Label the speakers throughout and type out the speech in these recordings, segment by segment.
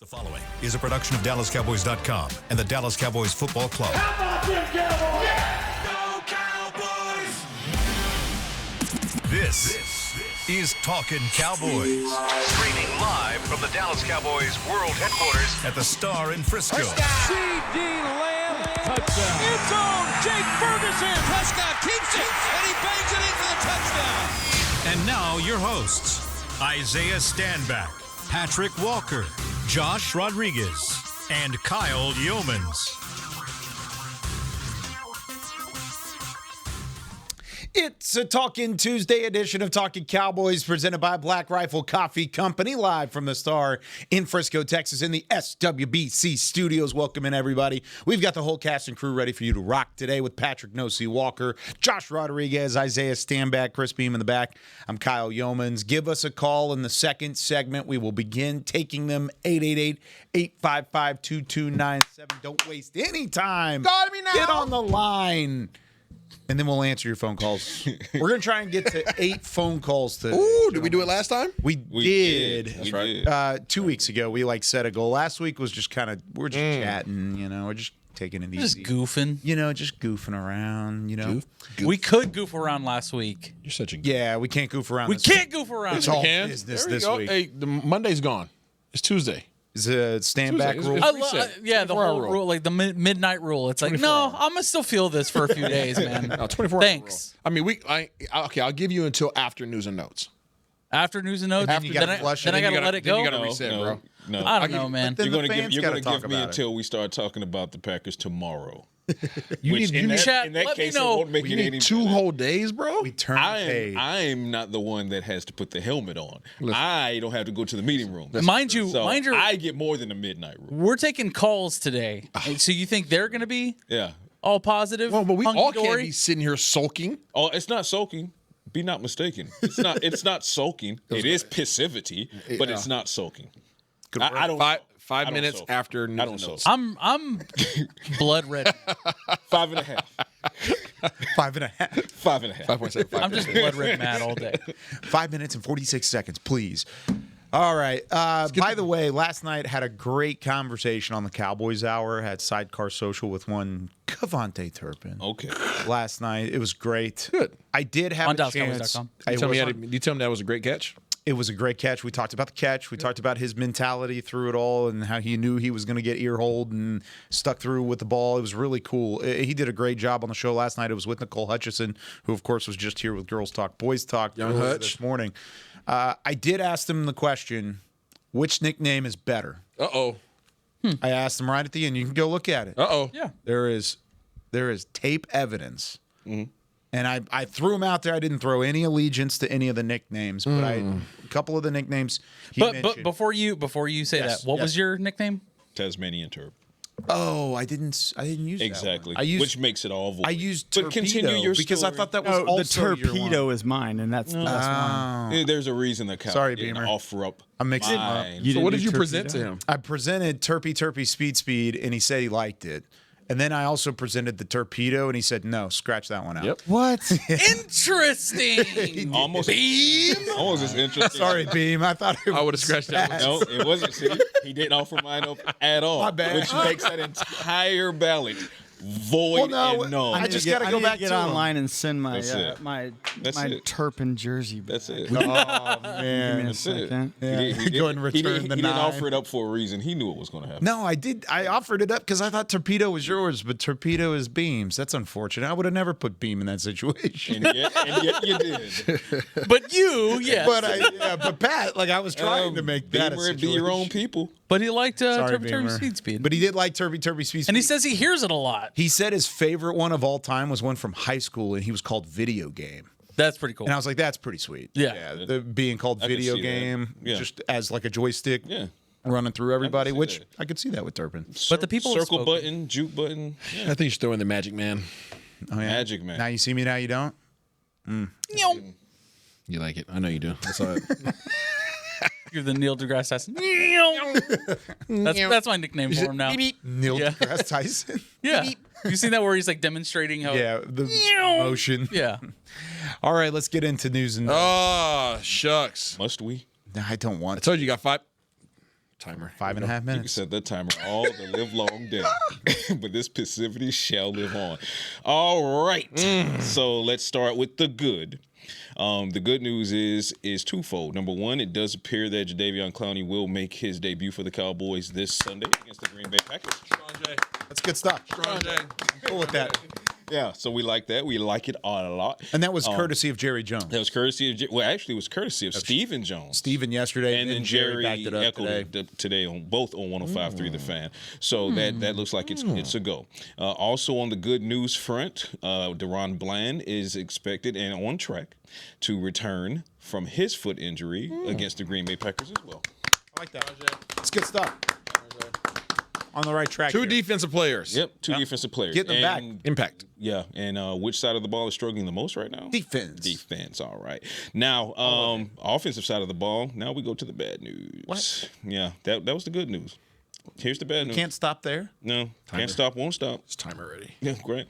Speaker 1: following is a production of DallasCowboys.com and the Dallas Cowboys Football Club.
Speaker 2: How about them Cowboys?
Speaker 1: Yeah! Go Cowboys! This is Talkin Cowboys. Streaming live from the Dallas Cowboys World Headquarters at the Star in Frisco.
Speaker 3: CeeDee Lamb, touchdown. End zone, Jake Ferguson.
Speaker 4: Prescott keeps it, and he bangs it in for the touchdown.
Speaker 1: And now your hosts, Isaiah Stanback, Patrik Walker, Josh Rodriguez, and Kyle Youmans.
Speaker 5: It's a Talkin Tuesday edition of Talkin Cowboys presented by Black Rifle Coffee Company, live from the Star in Frisco, Texas, in the SWBC studios. Welcome in, everybody. We've got the whole cast and crew ready for you to rock today with Patrik Walker, Josh Rodriguez, Isaiah Stanback, Chris Beam in the back. I'm Kyle Youmans. Give us a call in the second segment. We will begin taking them 888-855-2297. Don't waste any time.
Speaker 4: Got me now.
Speaker 5: Get on the line. And then we'll answer your phone calls. We're going to try and get to 8 phone calls today.
Speaker 4: Ooh, did we do it last time?
Speaker 5: We did.
Speaker 4: That's right.
Speaker 5: 2 weeks ago, we set a goal. Last week was just kind of, we're just chatting, we're just taking it easy.
Speaker 6: Just goofing.
Speaker 5: Just goofing around,
Speaker 4: Goof.
Speaker 6: We could goof around last week.
Speaker 4: You're such a
Speaker 5: Yeah, we can't goof around.
Speaker 6: We
Speaker 5: this
Speaker 6: can't
Speaker 5: week.
Speaker 6: goof around.
Speaker 5: It's all
Speaker 4: can.
Speaker 5: business
Speaker 4: There we
Speaker 5: this
Speaker 4: go.
Speaker 5: week.
Speaker 4: Hey, the Monday's gone. It's Tuesday.
Speaker 5: Is a Stanback
Speaker 4: Tuesday.
Speaker 5: rule?
Speaker 4: It's reset.
Speaker 6: Yeah, the
Speaker 4: 24-hour
Speaker 6: whole
Speaker 4: rule.
Speaker 6: rule, like the midnight rule. It's like,
Speaker 4: 24
Speaker 6: no,
Speaker 4: hour.
Speaker 6: I'm going to still feel this for a few days, man.
Speaker 4: No, 24
Speaker 6: Thanks.
Speaker 4: hour rule. I mean, okay, I'll give you until after news and notes.
Speaker 6: After news and notes,
Speaker 5: After you gotta flush it,
Speaker 6: then I
Speaker 5: then
Speaker 6: got
Speaker 5: you
Speaker 6: to let it
Speaker 4: Then
Speaker 6: go.
Speaker 4: you got to reset, bro.
Speaker 7: No.
Speaker 6: I don't know, man.
Speaker 5: Then
Speaker 7: You're
Speaker 5: the
Speaker 7: gonna
Speaker 5: fans
Speaker 7: give
Speaker 5: gotta
Speaker 7: me
Speaker 5: talk about it.
Speaker 7: until we start talking about the Packers tomorrow.
Speaker 4: You need
Speaker 6: Chat,
Speaker 7: in that
Speaker 6: let me
Speaker 7: case,
Speaker 6: know.
Speaker 7: it won't make
Speaker 4: you
Speaker 7: it
Speaker 4: need
Speaker 7: any
Speaker 4: 2
Speaker 7: better.
Speaker 4: whole days, bro.
Speaker 5: We turn the page.
Speaker 7: I'm not the one that has to put the helmet on.
Speaker 4: Listen.
Speaker 7: I don't have to go to the meeting room.
Speaker 6: Mind you,
Speaker 7: So
Speaker 6: mind you,
Speaker 7: I get more than a midnight rule.
Speaker 6: we're taking calls today. So you think they're going to be
Speaker 7: Yeah.
Speaker 6: all positive?
Speaker 4: Well, but we all can't
Speaker 6: hunky-dory?
Speaker 4: be sitting here sulking.
Speaker 7: Oh, it's not sulking. Be not mistaken. It's not. It's not sulking. It is passivity, but it's not sulking. I don't. I
Speaker 4: 5
Speaker 7: don't
Speaker 4: minutes
Speaker 7: sulk.
Speaker 4: after
Speaker 7: I
Speaker 4: news
Speaker 7: don't
Speaker 4: and
Speaker 7: sulk.
Speaker 4: notes.
Speaker 6: I'm blood red.
Speaker 7: 5.5.
Speaker 5: 5.5.
Speaker 7: 5.5.
Speaker 4: 5.75.
Speaker 6: I'm just blood red mad all day.
Speaker 5: 5 minutes and 46 seconds, please. All right. By the way, last night had a great conversation on the Cowboys Hour. Had Sidecar Social with one Cavante Turpin.
Speaker 7: Okay.
Speaker 5: Last night. It was great.
Speaker 4: Good.
Speaker 5: I did have
Speaker 6: On
Speaker 5: a chance.
Speaker 6: DallasCowboys.com.
Speaker 4: You tell me that was a great catch?
Speaker 5: It was a great catch. We talked about the catch. We talked about his mentality through it all and how he knew he was going to get ear-holed and stuck through with the ball. It was really cool. He did a great job on the show last night. It was with Nicole Hutchison, who, of course, was just here with Girls Talk, Boys Talk
Speaker 4: Young
Speaker 5: earlier
Speaker 4: Hutch.
Speaker 5: this morning. I did ask them the question, which nickname is better?
Speaker 4: Uh-oh.
Speaker 5: I asked them right at the end. You can go look at it.
Speaker 4: Uh-oh.
Speaker 6: Yeah.
Speaker 5: There is tape evidence. And I threw them out there. I didn't throw any allegiance to any of the nicknames, but a couple of the nicknames he
Speaker 6: But
Speaker 5: mentioned.
Speaker 6: before you say
Speaker 5: Yes,
Speaker 6: that, what
Speaker 5: yes.
Speaker 6: was your nickname?
Speaker 7: Tasmanian Turp.
Speaker 5: Oh, I didn't use
Speaker 7: Exactly.
Speaker 5: That one. I used,
Speaker 7: Which makes it all void.
Speaker 5: I used
Speaker 7: But
Speaker 5: torpedo
Speaker 7: continue your
Speaker 5: because I
Speaker 7: story.
Speaker 5: thought that was
Speaker 8: No, the
Speaker 5: also your
Speaker 8: torpedo
Speaker 5: one.
Speaker 8: is mine, and that's the best one.
Speaker 7: Yeah, there's a reason that
Speaker 5: Sorry,
Speaker 7: didn't
Speaker 5: Beamer.
Speaker 7: offer up.
Speaker 5: I'm mixing them up.
Speaker 7: mine.
Speaker 8: You
Speaker 4: So
Speaker 8: didn't
Speaker 4: what
Speaker 8: do
Speaker 4: did you
Speaker 8: torpedo?
Speaker 4: present to him?
Speaker 5: I presented Turpy Speed, and he said he liked it. And then I also presented the torpedo, and he said, no, scratch that one out.
Speaker 4: Yep.
Speaker 8: What?
Speaker 6: Interesting.
Speaker 7: Almost as interesting.
Speaker 5: Sorry, Beam. I thought it
Speaker 4: I would have
Speaker 5: was
Speaker 4: scratched that one.
Speaker 7: No, it wasn't. See, he didn't offer mine up at all.
Speaker 5: My bad.
Speaker 7: Which makes that entire ballot void
Speaker 5: Well, no,
Speaker 7: and null.
Speaker 5: I just got to go back
Speaker 8: get
Speaker 5: to him.
Speaker 8: online and send my
Speaker 7: That's it.
Speaker 8: my
Speaker 7: That's
Speaker 8: my
Speaker 7: it.
Speaker 8: Turpin jersey. Back.
Speaker 7: That's it.
Speaker 5: Oh,
Speaker 8: Give me
Speaker 5: man.
Speaker 8: a
Speaker 7: That's it.
Speaker 8: second.
Speaker 5: Yeah.
Speaker 7: He didn't-
Speaker 5: Go and return
Speaker 7: he
Speaker 5: the
Speaker 7: didn't
Speaker 5: 9.
Speaker 7: offer it up for a reason. He knew it was going to happen.
Speaker 5: No, I did. I offered it up because I thought torpedo was yours, but torpedo is Beam's. That's unfortunate. I would have never put Beam in that situation.
Speaker 7: And yet you did.
Speaker 6: But you, yes.
Speaker 5: but Pat, I was trying to make that a
Speaker 7: Beamer, be your own
Speaker 5: situation.
Speaker 7: people.
Speaker 6: But he liked
Speaker 5: Sorry,
Speaker 6: Turpy
Speaker 5: Beamer.
Speaker 6: Speed.
Speaker 5: But he did like Turpy Speed.
Speaker 6: And he says he hears it a lot.
Speaker 5: he said his favorite one of all time was one from high school, and he was called Video Game.
Speaker 6: That's pretty cool.
Speaker 5: And I was like, that's pretty sweet.
Speaker 6: Yeah.
Speaker 5: the being called
Speaker 7: can
Speaker 5: Video
Speaker 7: see that.
Speaker 5: Game,
Speaker 7: Yeah.
Speaker 5: just as like a joystick
Speaker 7: Yeah.
Speaker 5: running through everybody,
Speaker 7: see
Speaker 5: which
Speaker 7: that.
Speaker 5: I could see that with Turpin.
Speaker 6: But the people have
Speaker 7: Circle
Speaker 6: spoken.
Speaker 7: button, juke button. Yeah.
Speaker 4: I think you should throw in the Magic Man.
Speaker 5: Oh, yeah.
Speaker 7: Magic Man.
Speaker 5: Now you see me, now you don't?
Speaker 4: You like it. I know you do. I saw it.
Speaker 6: You're the Neil deGrasse Tyson. that's my nickname for him now.
Speaker 5: Neil
Speaker 6: Yeah.
Speaker 5: deGrasse Tyson.
Speaker 6: Yeah. You seen that where he's demonstrating how?
Speaker 5: Yeah, the motion.
Speaker 6: Yeah.
Speaker 5: All right, let's get into news and
Speaker 4: Oh, shucks.
Speaker 7: Must we?
Speaker 5: I don't
Speaker 4: I
Speaker 5: want to.
Speaker 4: told you got
Speaker 2: Timer.
Speaker 5: 5.5
Speaker 7: You can
Speaker 5: minutes.
Speaker 7: set that timer all the live long day, but this passivity shall live on. All right. So let's start with the good. The good news is twofold. Number one, it does appear that Jadeveon Clowney will make his debut for the Cowboys this Sunday against the Green Bay Packers.
Speaker 3: Strong J.
Speaker 5: That's good stuff.
Speaker 3: Strong J.
Speaker 5: Cool with that.
Speaker 7: Yeah, so we like that. We like it a lot.
Speaker 5: And that was courtesy of Jerry Jones.
Speaker 7: That was courtesy of, actually, it was courtesy of Stephen Jones.
Speaker 5: Steven yesterday,
Speaker 7: And then
Speaker 5: Jerry
Speaker 7: Jerry
Speaker 5: backed it up
Speaker 7: echoed
Speaker 5: today.
Speaker 7: it today on both on 105.3 The Fan. So that looks like it's a go. Also on the good news front, Deron Bland is expected and on track to return from his foot injury against the Green Bay Packers as well.
Speaker 5: I like that. It's good stuff. On the right track.
Speaker 2: Two
Speaker 5: here.
Speaker 2: defensive players.
Speaker 7: Yep, two defensive players.
Speaker 5: Getting them back.
Speaker 2: Impact.
Speaker 7: Yeah, and which side of the ball is struggling the most right now?
Speaker 5: Defense.
Speaker 7: Defense, all right. Now, offensive side of the ball, now we go to the bad news.
Speaker 5: What?
Speaker 7: Yeah, that was the good news. Here's the bad news.
Speaker 5: Can't stop there.
Speaker 7: No, can't stop, won't stop.
Speaker 2: It's timer ready.
Speaker 7: Yeah, great.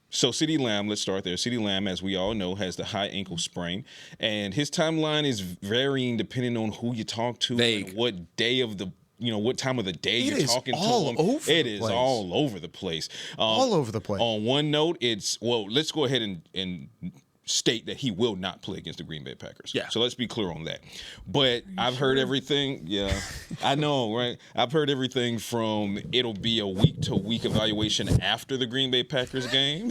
Speaker 7: So CeeDee Lamb, let's start there. CeeDee Lamb, as we all know, has the high ankle sprain, and his timeline is varying depending on who you talk to
Speaker 2: Vague.
Speaker 7: and what day of the what time of the day
Speaker 5: It
Speaker 7: you're
Speaker 5: is
Speaker 7: talking to
Speaker 5: all
Speaker 7: him.
Speaker 5: over
Speaker 7: It
Speaker 5: the
Speaker 7: is
Speaker 5: place.
Speaker 7: all over the place.
Speaker 5: All over the place.
Speaker 7: On one note, let's go ahead and state that he will not play against the Green Bay Packers.
Speaker 5: Yeah.
Speaker 7: So let's be clear on that. But I've heard everything. Yeah, I know, right? I've heard everything from it'll be a week-to-week evaluation after the Green Bay Packers game.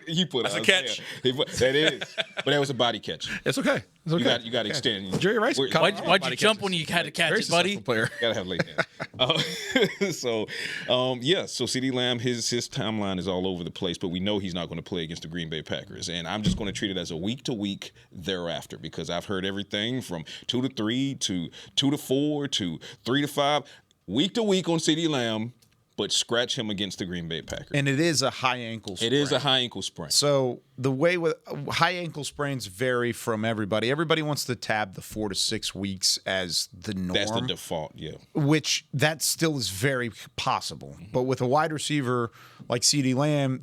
Speaker 7: He put
Speaker 2: That's a
Speaker 7: out
Speaker 2: catch.
Speaker 7: there. That is. But that was a body catch.
Speaker 2: It's okay. It's okay.
Speaker 7: You got to extend.
Speaker 2: Jerry Rice.
Speaker 7: We're-
Speaker 6: Why'd you jump when you had to catch
Speaker 2: Very
Speaker 6: it, buddy?
Speaker 2: successful player.
Speaker 7: Gotta have late hands. So CeeDee Lamb, his timeline is all over the place, but we know he's not going to play against the Green Bay Packers, and I'm just going to treat it as a week to week thereafter because I've heard everything from 2 to 3 to 2 to 4 to 3 to 5, week to week on CeeDee Lamb, but scratch him against the Green Bay Packers.
Speaker 5: And it is a high ankle sprain.
Speaker 7: It is a high ankle sprain.
Speaker 5: So the way with high ankle sprains vary from everybody. Everybody wants to tab the 4 to 6 weeks as the norm.
Speaker 7: That's the default, yeah.
Speaker 5: Which that still is very possible. But with a wide receiver like CeeDee Lamb,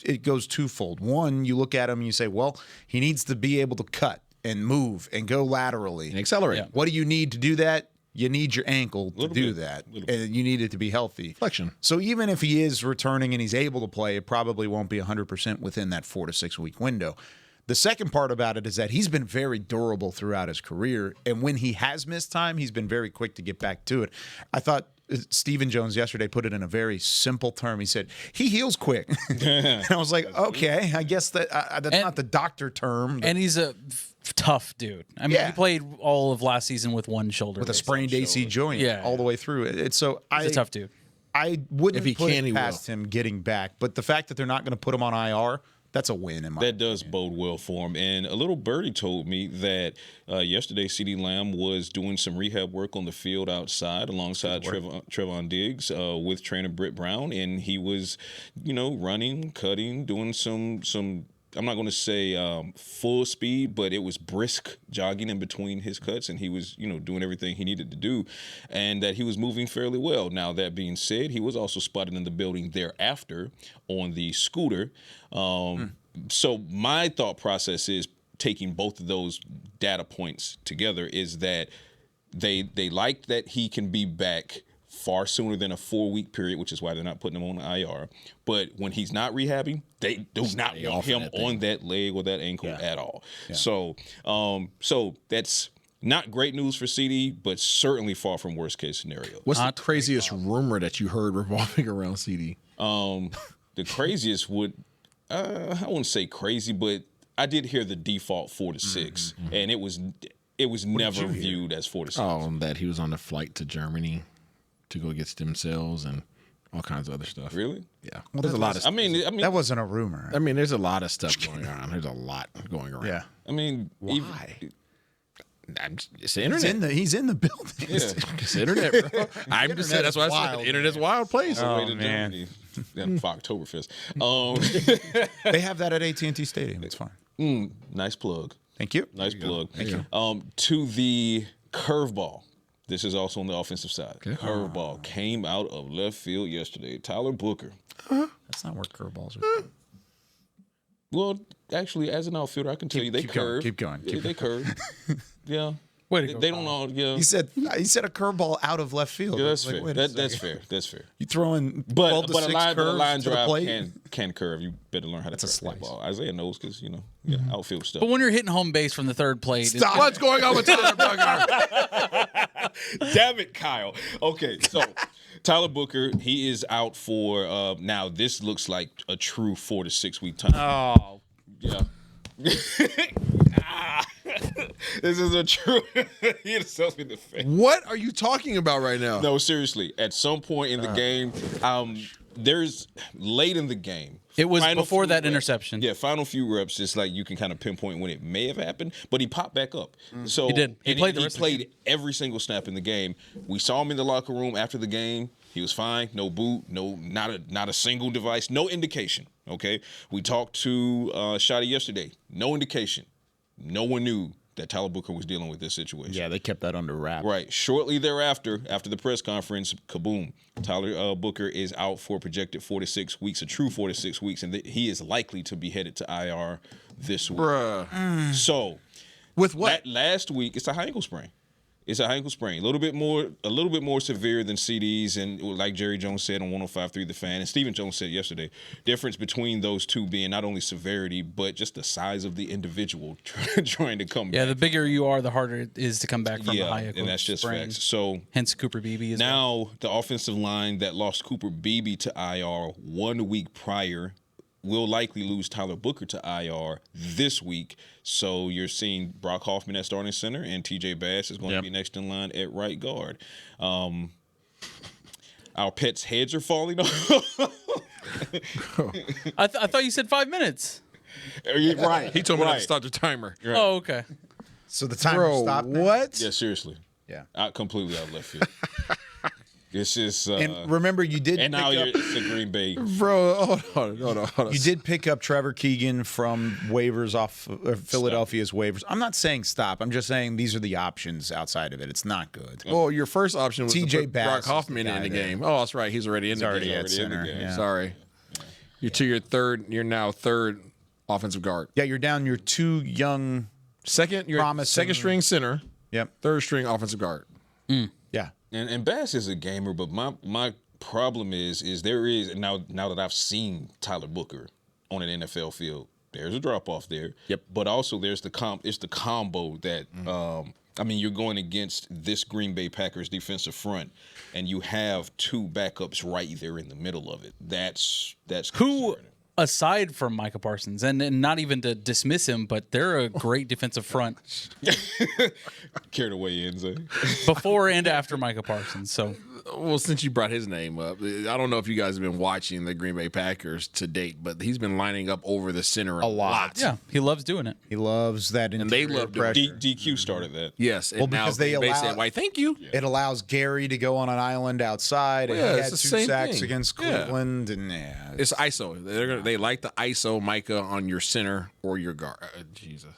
Speaker 5: it goes twofold. One, you look at him and you say, well, he needs to be able to cut and move and go laterally.
Speaker 2: And accelerate.
Speaker 6: Yeah.
Speaker 5: What do you need to do that? You need your ankle to do
Speaker 7: bit.
Speaker 5: that,
Speaker 7: Little bit.
Speaker 5: and you need it to be healthy.
Speaker 2: Flexion.
Speaker 5: So even if he is returning and he's able to play, it probably won't be 100% within that 4 to 6 week window. The second part about it is that he's been very durable throughout his career, and when he has missed time, he's been very quick to get back to it. I thought Stephen Jones yesterday put it in a very simple term. He said, he heals quick. And I was like, okay, I guess that's not the doctor term.
Speaker 6: And he's a tough dude. I mean,
Speaker 5: Yeah.
Speaker 6: he played all of last season with one shoulder.
Speaker 5: with a sprained AC joint
Speaker 6: Yeah.
Speaker 5: all the way through it. It's so
Speaker 6: He's a tough dude.
Speaker 5: I wouldn't
Speaker 2: If he
Speaker 5: put
Speaker 2: can,
Speaker 5: it
Speaker 2: he
Speaker 5: past him getting back, but the fact that they're not going to put him on IR, that's a win in my
Speaker 7: That does bode well for him. And a little birdie told me that yesterday CeeDee Lamb was doing some rehab work on the field outside alongside Trevon Diggs with trainer Britt Brown. And he was, running, cutting, doing some I'm not going to say full speed, but it was brisk jogging in between his cuts, and he was, doing everything he needed to do, and that he was moving fairly well. Now, that being said, he was also spotted in the building thereafter on the scooter. So my thought process is taking both of those data points together is that they like that he can be back far sooner than a 4-week period, which is why they're not putting him on the IR. But when he's not rehabbing, they do not want him on that leg or that ankle at all. Yeah. So that's not great news for CeeDee, but certainly far from worst case scenario.
Speaker 2: What's the craziest rumor that you heard revolving around CeeDee?
Speaker 7: The craziest would, I wouldn't say crazy, but I did hear the default 4 to 6, and it was never viewed as 4 to 6.
Speaker 2: Oh, that he was on a flight to Germany to go get stem cells and all kinds of other stuff.
Speaker 7: Really?
Speaker 2: Yeah. Well, there's a lot of.
Speaker 7: I mean,
Speaker 5: that wasn't a rumor.
Speaker 2: I mean, there's a lot of stuff going on. There's a lot going around.
Speaker 5: Yeah.
Speaker 7: I mean,
Speaker 5: why?
Speaker 2: It's the internet.
Speaker 5: He's in the building.
Speaker 7: Yeah.
Speaker 2: It's the internet, bro. I'm just saying. That's why I said
Speaker 5: wild,
Speaker 2: the internet's a wild place.
Speaker 7: Way to Germany. For Oktoberfest.
Speaker 5: They have that at AT&T Stadium. It's fine.
Speaker 7: Nice plug.
Speaker 5: Thank you.
Speaker 7: Nice plug. Thank you. To the curveball. This is also on the offensive side. Okay. Curveball came out of left field yesterday. Tyler Booker.
Speaker 5: That's not where curveballs are.
Speaker 7: Well, actually, as an outfielder, I can tell you they curve.
Speaker 5: Keep going.
Speaker 7: They curve. Yeah.
Speaker 6: Way to go,
Speaker 7: They don't
Speaker 6: Kyle.
Speaker 7: all. Yeah,
Speaker 5: He said a curveball out of left field.
Speaker 7: yeah, that's
Speaker 5: Like,
Speaker 7: fair.
Speaker 5: wait a
Speaker 7: That's
Speaker 5: second.
Speaker 7: fair. That's fair.
Speaker 5: You throwing
Speaker 7: But
Speaker 5: 12 to
Speaker 7: but
Speaker 5: 6
Speaker 7: a line
Speaker 5: curves to the
Speaker 7: drive
Speaker 5: plate?
Speaker 7: can curve. You better learn how to
Speaker 5: That's a
Speaker 7: curve that
Speaker 5: slice.
Speaker 7: ball. Isaiah knows because outfield stuff.
Speaker 6: But when you're hitting home base from the third plate,
Speaker 5: Stop.
Speaker 2: What's going on with Tyler Booker?
Speaker 7: Damn it, Kyle. Okay, so Tyler Booker, he is out for now. This looks like a true 4 to 6 week time.
Speaker 6: Oh,
Speaker 7: Yeah. This is a true. He hit himself in the face.
Speaker 2: What are you talking about right now?
Speaker 7: No, seriously. At some point in the game, there's late in the game.
Speaker 6: it was
Speaker 7: Final
Speaker 6: before
Speaker 7: few
Speaker 6: that
Speaker 7: reps.
Speaker 6: interception.
Speaker 7: Yeah, final few reps. It's like you can kind of pinpoint when it may have happened, but he popped back up. So
Speaker 6: He did. He
Speaker 7: and
Speaker 6: played the
Speaker 7: He
Speaker 6: rest of the
Speaker 7: played every single snap in the game. We saw him in the locker room after the game. He was fine. No boot. No, not a single device. No indication. Okay. We talked to Shotty yesterday. No indication. No one knew that Tyler Booker was dealing with this situation.
Speaker 5: Yeah, they kept that under wraps.
Speaker 7: Right. Shortly thereafter, after the press conference, kaboom, Tyler Booker is out for a projected 4 to 6 weeks, a true 4 to 6 weeks, and he is likely to be headed to IR this week.
Speaker 2: Bruh.
Speaker 7: So,
Speaker 2: With what?
Speaker 7: last week, it's a high ankle sprain. It's a high ankle sprain. A little bit more severe than CeeDee's, and like Jerry Jones said on 105.3 The Fan, and Stephen Jones said yesterday, difference between those two being not only severity, but just the size of the individual trying to come back.
Speaker 6: Yeah, the bigger you are, the harder it is to come back from a high ankle
Speaker 7: and that's just
Speaker 6: sprain.
Speaker 7: facts. So
Speaker 6: Hence Cooper Beebe is
Speaker 7: now the offensive line that lost Cooper Beebe to IR 1 week prior will likely lose Tyler Booker to IR this week. So you're seeing Brock Hoffman at starting center, and TJ Bass is going to be next in line at right guard. Our pets' heads are falling off.
Speaker 6: I thought you said 5 minutes.
Speaker 7: Right.
Speaker 2: He told me not to start the timer.
Speaker 7: Right.
Speaker 6: Oh, okay.
Speaker 5: So the timer
Speaker 2: Bro,
Speaker 5: stopped. now?
Speaker 2: what?
Speaker 7: Yeah, seriously.
Speaker 5: Yeah.
Speaker 7: Completely out left field. It's just.
Speaker 5: And remember, you did
Speaker 7: and now
Speaker 5: pick up,
Speaker 7: it's a Green Bay.
Speaker 2: Bro, hold on.
Speaker 5: you did pick up Trevor Keegan from waivers off Philadelphia's waivers. I'm not saying stop. I'm just saying these are the options outside of it. It's not good.
Speaker 2: Well, your first option was
Speaker 5: TJ
Speaker 2: to put
Speaker 5: Bass
Speaker 2: Brock
Speaker 5: is the
Speaker 2: Hoffman
Speaker 5: guy
Speaker 2: in the
Speaker 5: there.
Speaker 2: game. Oh, that's right. He's already in the
Speaker 5: already
Speaker 2: game.
Speaker 5: at center.
Speaker 7: game.
Speaker 5: Yeah.
Speaker 2: Sorry. You're now third offensive guard.
Speaker 5: Yeah, you're down your two young.
Speaker 2: You're
Speaker 5: Promising.
Speaker 2: second string center,
Speaker 5: Yep.
Speaker 2: third string offensive guard.
Speaker 5: Yeah.
Speaker 7: And Bass is a gamer, but my problem is there is now that I've seen Tyler Booker on an NFL field, there's a drop off there.
Speaker 2: Yep.
Speaker 7: But also there's the combo that you're going against this Green Bay Packers defensive front, and you have two backups right there in the middle of it. That's
Speaker 6: Who,
Speaker 7: concerning.
Speaker 6: aside from Micah Parsons, and not even to dismiss him, but they're a great defensive front
Speaker 7: Carried away, Enzo.
Speaker 6: before and after Micah Parsons. So
Speaker 2: Well, since you brought his name up, I don't know if you guys have been watching the Green Bay Packers to date, but he's been lining up over the center a lot.
Speaker 6: yeah, he loves doing it.
Speaker 5: He loves that
Speaker 2: And they
Speaker 5: interior
Speaker 2: love doing
Speaker 5: pressure.
Speaker 7: DQ started that.
Speaker 2: Yes.
Speaker 5: Well,
Speaker 2: and now
Speaker 5: because they
Speaker 2: Green Bay
Speaker 5: allow-
Speaker 2: said, why, thank you.
Speaker 5: It allows Gary to go on an island outside, and
Speaker 2: Yeah,
Speaker 5: he
Speaker 2: it's
Speaker 5: had
Speaker 2: the
Speaker 5: two
Speaker 2: same
Speaker 5: sacks
Speaker 2: thing.
Speaker 5: against
Speaker 2: Yeah.
Speaker 5: Cleveland, and yeah,
Speaker 2: It's ISO. They like the ISO Micah on your center or your guard. Jesus.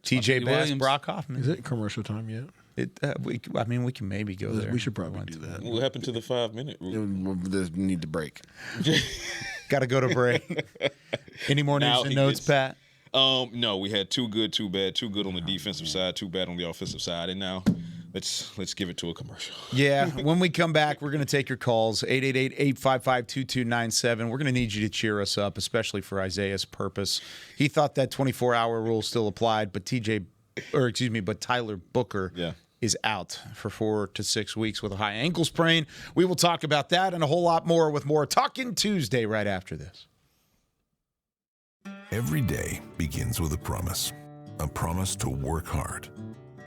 Speaker 5: TJ Bass,
Speaker 6: Williams.
Speaker 5: Brock Hoffman.
Speaker 2: Is it commercial time yet?
Speaker 5: We can maybe go there.
Speaker 2: We should probably do that.
Speaker 7: What happened to the 5-minute rule?
Speaker 2: We need to break.
Speaker 5: Got to go to break. Any more news
Speaker 7: Now
Speaker 5: and
Speaker 7: he
Speaker 5: notes,
Speaker 7: gets-
Speaker 5: Pat?
Speaker 7: No, we had too good, too bad, too good on the defensive side, too bad on the offensive side, and now let's give it to a commercial.
Speaker 5: Yeah. When we come back, we're going to take your calls, 888-855-2297. We're going to need you to cheer us up, especially for Isaiah's purpose. He thought that 24-hour rule still applied, but Tyler Booker is out for 4 to 6 weeks with a high ankle sprain. We will talk about that and a whole lot more with more Talkin Tuesday right after this.
Speaker 9: Every day begins with a promise to work hard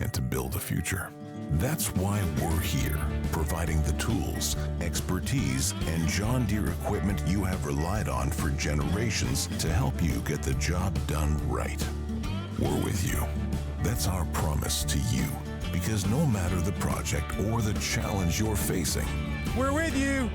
Speaker 9: and to build a future. That's why we're here, providing the tools, expertise, and John Deere equipment you have relied on for generations to help you get the job done right. We're with you. That's our promise to you, because no matter the project or the challenge you're facing,
Speaker 3: We're with you.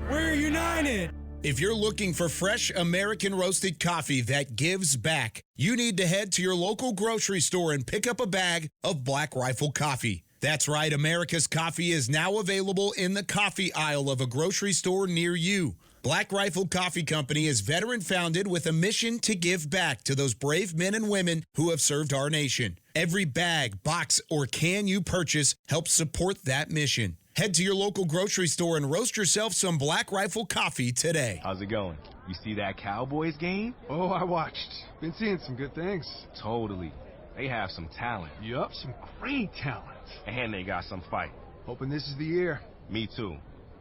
Speaker 3: We're united.
Speaker 10: If you're looking for fresh American roasted coffee that gives back, you need to head to your local grocery store and pick up a bag of Black Rifle coffee. That's right, America's coffee is now available in the coffee aisle of a grocery store near you. Black Rifle Coffee Company is veteran-founded with a mission to give back to those brave men and women who have served our nation. Every bag, box, or can you purchase helps support that mission. Head to your local grocery store and roast yourself some Black Rifle coffee today.
Speaker 11: How's it going? You see that Cowboys game?
Speaker 12: Oh, I watched. Been seeing some good things.
Speaker 11: Totally. They have some talent.
Speaker 12: Yup, some great talent.
Speaker 11: And they got some fight.
Speaker 12: Hoping this is the year.
Speaker 11: Me too.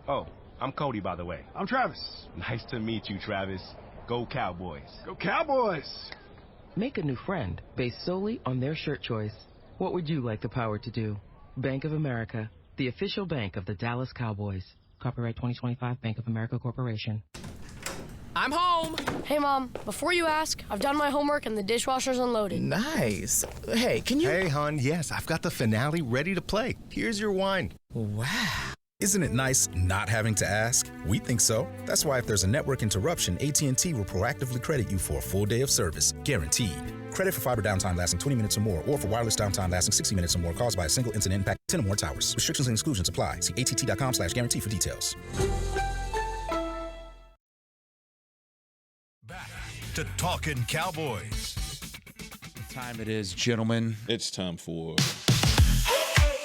Speaker 11: Oh, I'm Cody, by the way.
Speaker 12: I'm Travis.
Speaker 11: Nice to meet you, Travis. Go Cowboys.
Speaker 12: Go Cowboys!
Speaker 13: Make a new friend based solely on their shirt choice. What would you like the power to do? Bank of America, the official bank of the Dallas Cowboys. Copyright 2025 Bank of America Corporation.
Speaker 14: I'm home.
Speaker 15: Hey, Mom. Before you ask, I've done my homework and the dishwasher's unloaded.
Speaker 14: Nice. Hey, can you...
Speaker 16: Hey, hon, yes, I've got the finale ready to play. Here's your wine.
Speaker 14: Wow.
Speaker 17: Isn't it nice not having to ask? We think so. That's why if there's a network interruption, AT&T will proactively credit you for a full day of service. Guaranteed. Credit for fiber downtime lasting 20 minutes or more, or for wireless downtime lasting 60 minutes or more caused by a single incident impact 10 or more towers. Restrictions and exclusions apply. See att.com/guarantee for details.
Speaker 1: Back to Talkin Cowboys.
Speaker 5: What time it is, gentlemen?
Speaker 7: It's time for...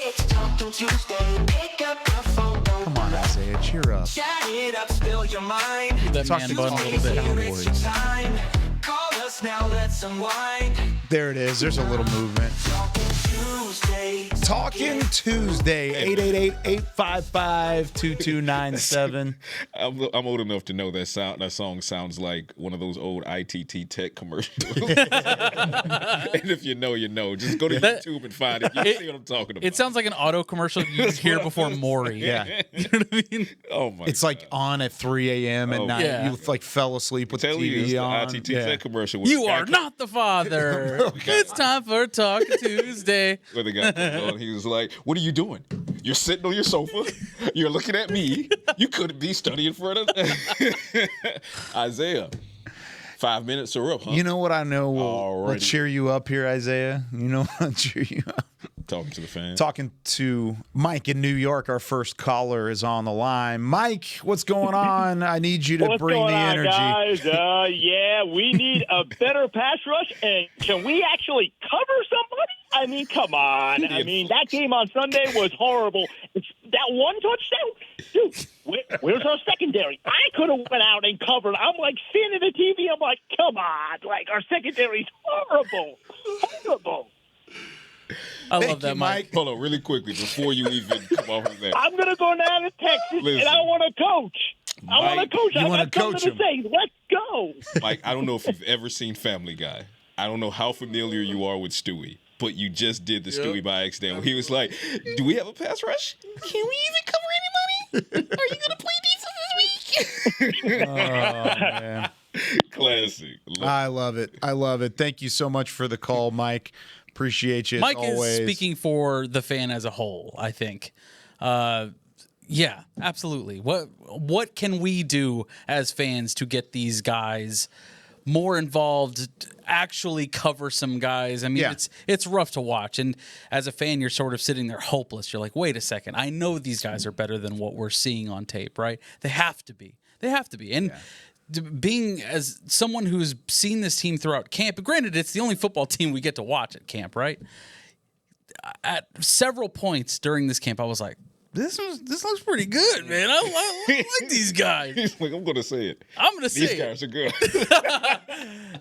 Speaker 18: It's Talkin Tuesday. Pick up the phone.
Speaker 5: Come on, Isaiah, cheer up.
Speaker 18: Chat it up, spill your mind.
Speaker 6: That man bun a little bit.
Speaker 5: Cowboys.
Speaker 18: Call us now, let's unwind.
Speaker 5: There it is. There's a little movement. Talkin Tuesday, 888-855-2297.
Speaker 7: I'm old enough to know that song sounds like one of those old ITT Tech commercials. And if you know, you know. Just go to YouTube and find it. You see what I'm talking about.
Speaker 6: It sounds like an auto commercial you'd hear before Maury.
Speaker 5: Yeah.
Speaker 6: You know what I mean?
Speaker 7: Oh my!
Speaker 5: It's like on at 3 a.m. at night.
Speaker 6: Yeah.
Speaker 5: You like fell asleep with the TV on.
Speaker 7: The ITT Tech commercial. With
Speaker 6: You are not the father. It's time for Talkin Tuesday.
Speaker 7: Where the guy comes on, he was like, "What are you doing? You're sitting on your sofa. You're looking at me. You couldn't be studying for it." Isaiah, 5 minutes are up, huh?
Speaker 5: You know what I know will cheer you up here, Isaiah? You know what will cheer you up?
Speaker 7: Talking to the fans.
Speaker 5: Talking to Mike in New York. Our first caller is on the line. Mike, what's going on? I need you to bring the energy.
Speaker 19: Guys? Yeah, we need a better pass rush, and can we actually cover somebody? I mean, come on. I mean, that game on Sunday was horrible. It's that one touchdown, dude. Where's our secondary? I could have went out and covered. I'm like sitting at the TV. I'm like, come on, like our secondary's horrible, horrible.
Speaker 6: I love that, Mike.
Speaker 7: Hold on, really quickly before you even come off of that.
Speaker 19: I'm gonna go down to Texas, and I want to coach. I want to coach.
Speaker 5: You
Speaker 19: want to coach him? Say, let's go.
Speaker 7: Mike, I don't know if you've ever seen Family Guy. I don't know how familiar you are with Stewie, but you just did the Stewie by accident. He was like, "Do we have a pass rush? Can we even cover anybody? Are you gonna play defense this week?"
Speaker 5: Oh, man.
Speaker 7: Classic.
Speaker 5: I love it. I love it. Thank you so much for the call, Mike. Appreciate you.
Speaker 6: Mike
Speaker 5: always.
Speaker 6: is speaking for the fan as a whole, I think. Yeah, absolutely. What can we do as fans to get these guys more involved, actually cover some guys? I mean, it's rough to watch. And as a fan, you're sort of sitting there hopeless. You're like, wait a second. I know these guys are better than what we're seeing on tape, right? They have to be. They have to be. And being as someone who's seen this team throughout camp, granted, it's the only football team we get to watch at camp, right? At several points during this camp, I was like, this looks pretty good, man. I like these guys.
Speaker 7: He's like, I'm going to say it.
Speaker 6: I'm going to say
Speaker 7: These guys are good.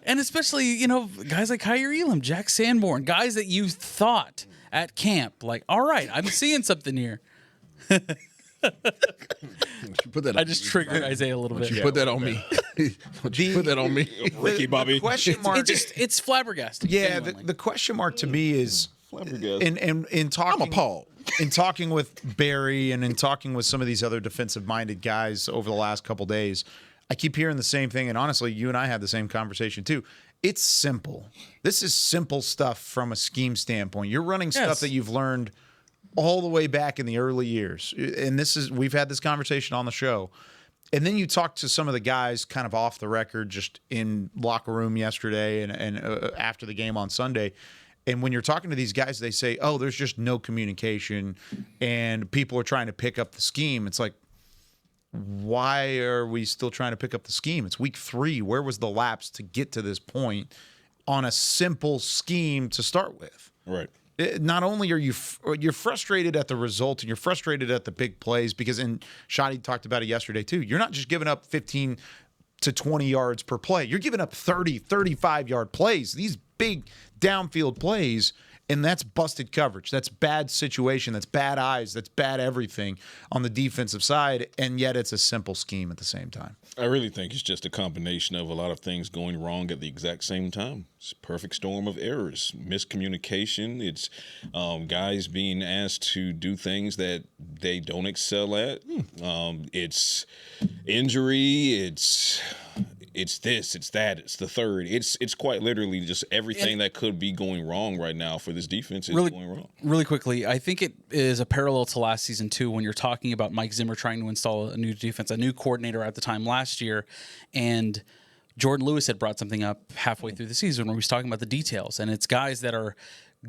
Speaker 6: And especially, guys like Kyrie Elam, Jack Sanborn, guys that you thought at camp, like, all right, I'm seeing something here.
Speaker 2: Put that
Speaker 6: I just triggered Isaiah a little bit.
Speaker 2: Put that on me. Put that on me.
Speaker 7: Ricky Bobby.
Speaker 5: Question mark.
Speaker 6: It's flabbergasting.
Speaker 5: Yeah, the question mark to me is in talking.
Speaker 2: I'm appalled.
Speaker 5: In talking with Barry and in talking with some of these other defensive-minded guys over the last couple days, I keep hearing the same thing, and honestly, you and I had the same conversation too. It's simple. This is simple stuff from a scheme standpoint. You're running stuff that you've learned all the way back in the early years, and we've had this conversation on the show. And then you talk to some of the guys kind of off the record, just in locker room yesterday and after the game on Sunday. And when you're talking to these guys, they say, oh, there's just no communication and people are trying to pick up the scheme. It's like, why are we still trying to pick up the scheme? It's week 3. Where was the lapse to get to this point on a simple scheme to start with?
Speaker 2: Right.
Speaker 5: Not only are you're frustrated at the result and you're frustrated at the big plays because, and Shotty talked about it yesterday too, you're not just giving up 15 to 20 yards per play. You're giving up 30, 35-yard plays. These big downfield plays, and that's busted coverage. That's bad situation. That's bad eyes. That's bad everything on the defensive side, and yet it's a simple scheme at the same time.
Speaker 7: I really think it's just a combination of a lot of things going wrong at the exact same time. It's a perfect storm of errors, miscommunication. It's guys being asked to do things that they don't excel at. It's injury. It's this, it's that, it's the third. It's quite literally just everything that could be going wrong right now for this defense is going wrong.
Speaker 6: Really quickly, I think it is a parallel to last season too when you're talking about Mike Zimmer trying to install a new defense, a new coordinator at the time last year, and Jordan Lewis had brought something up halfway through the season where he was talking about the details, and it's guys that are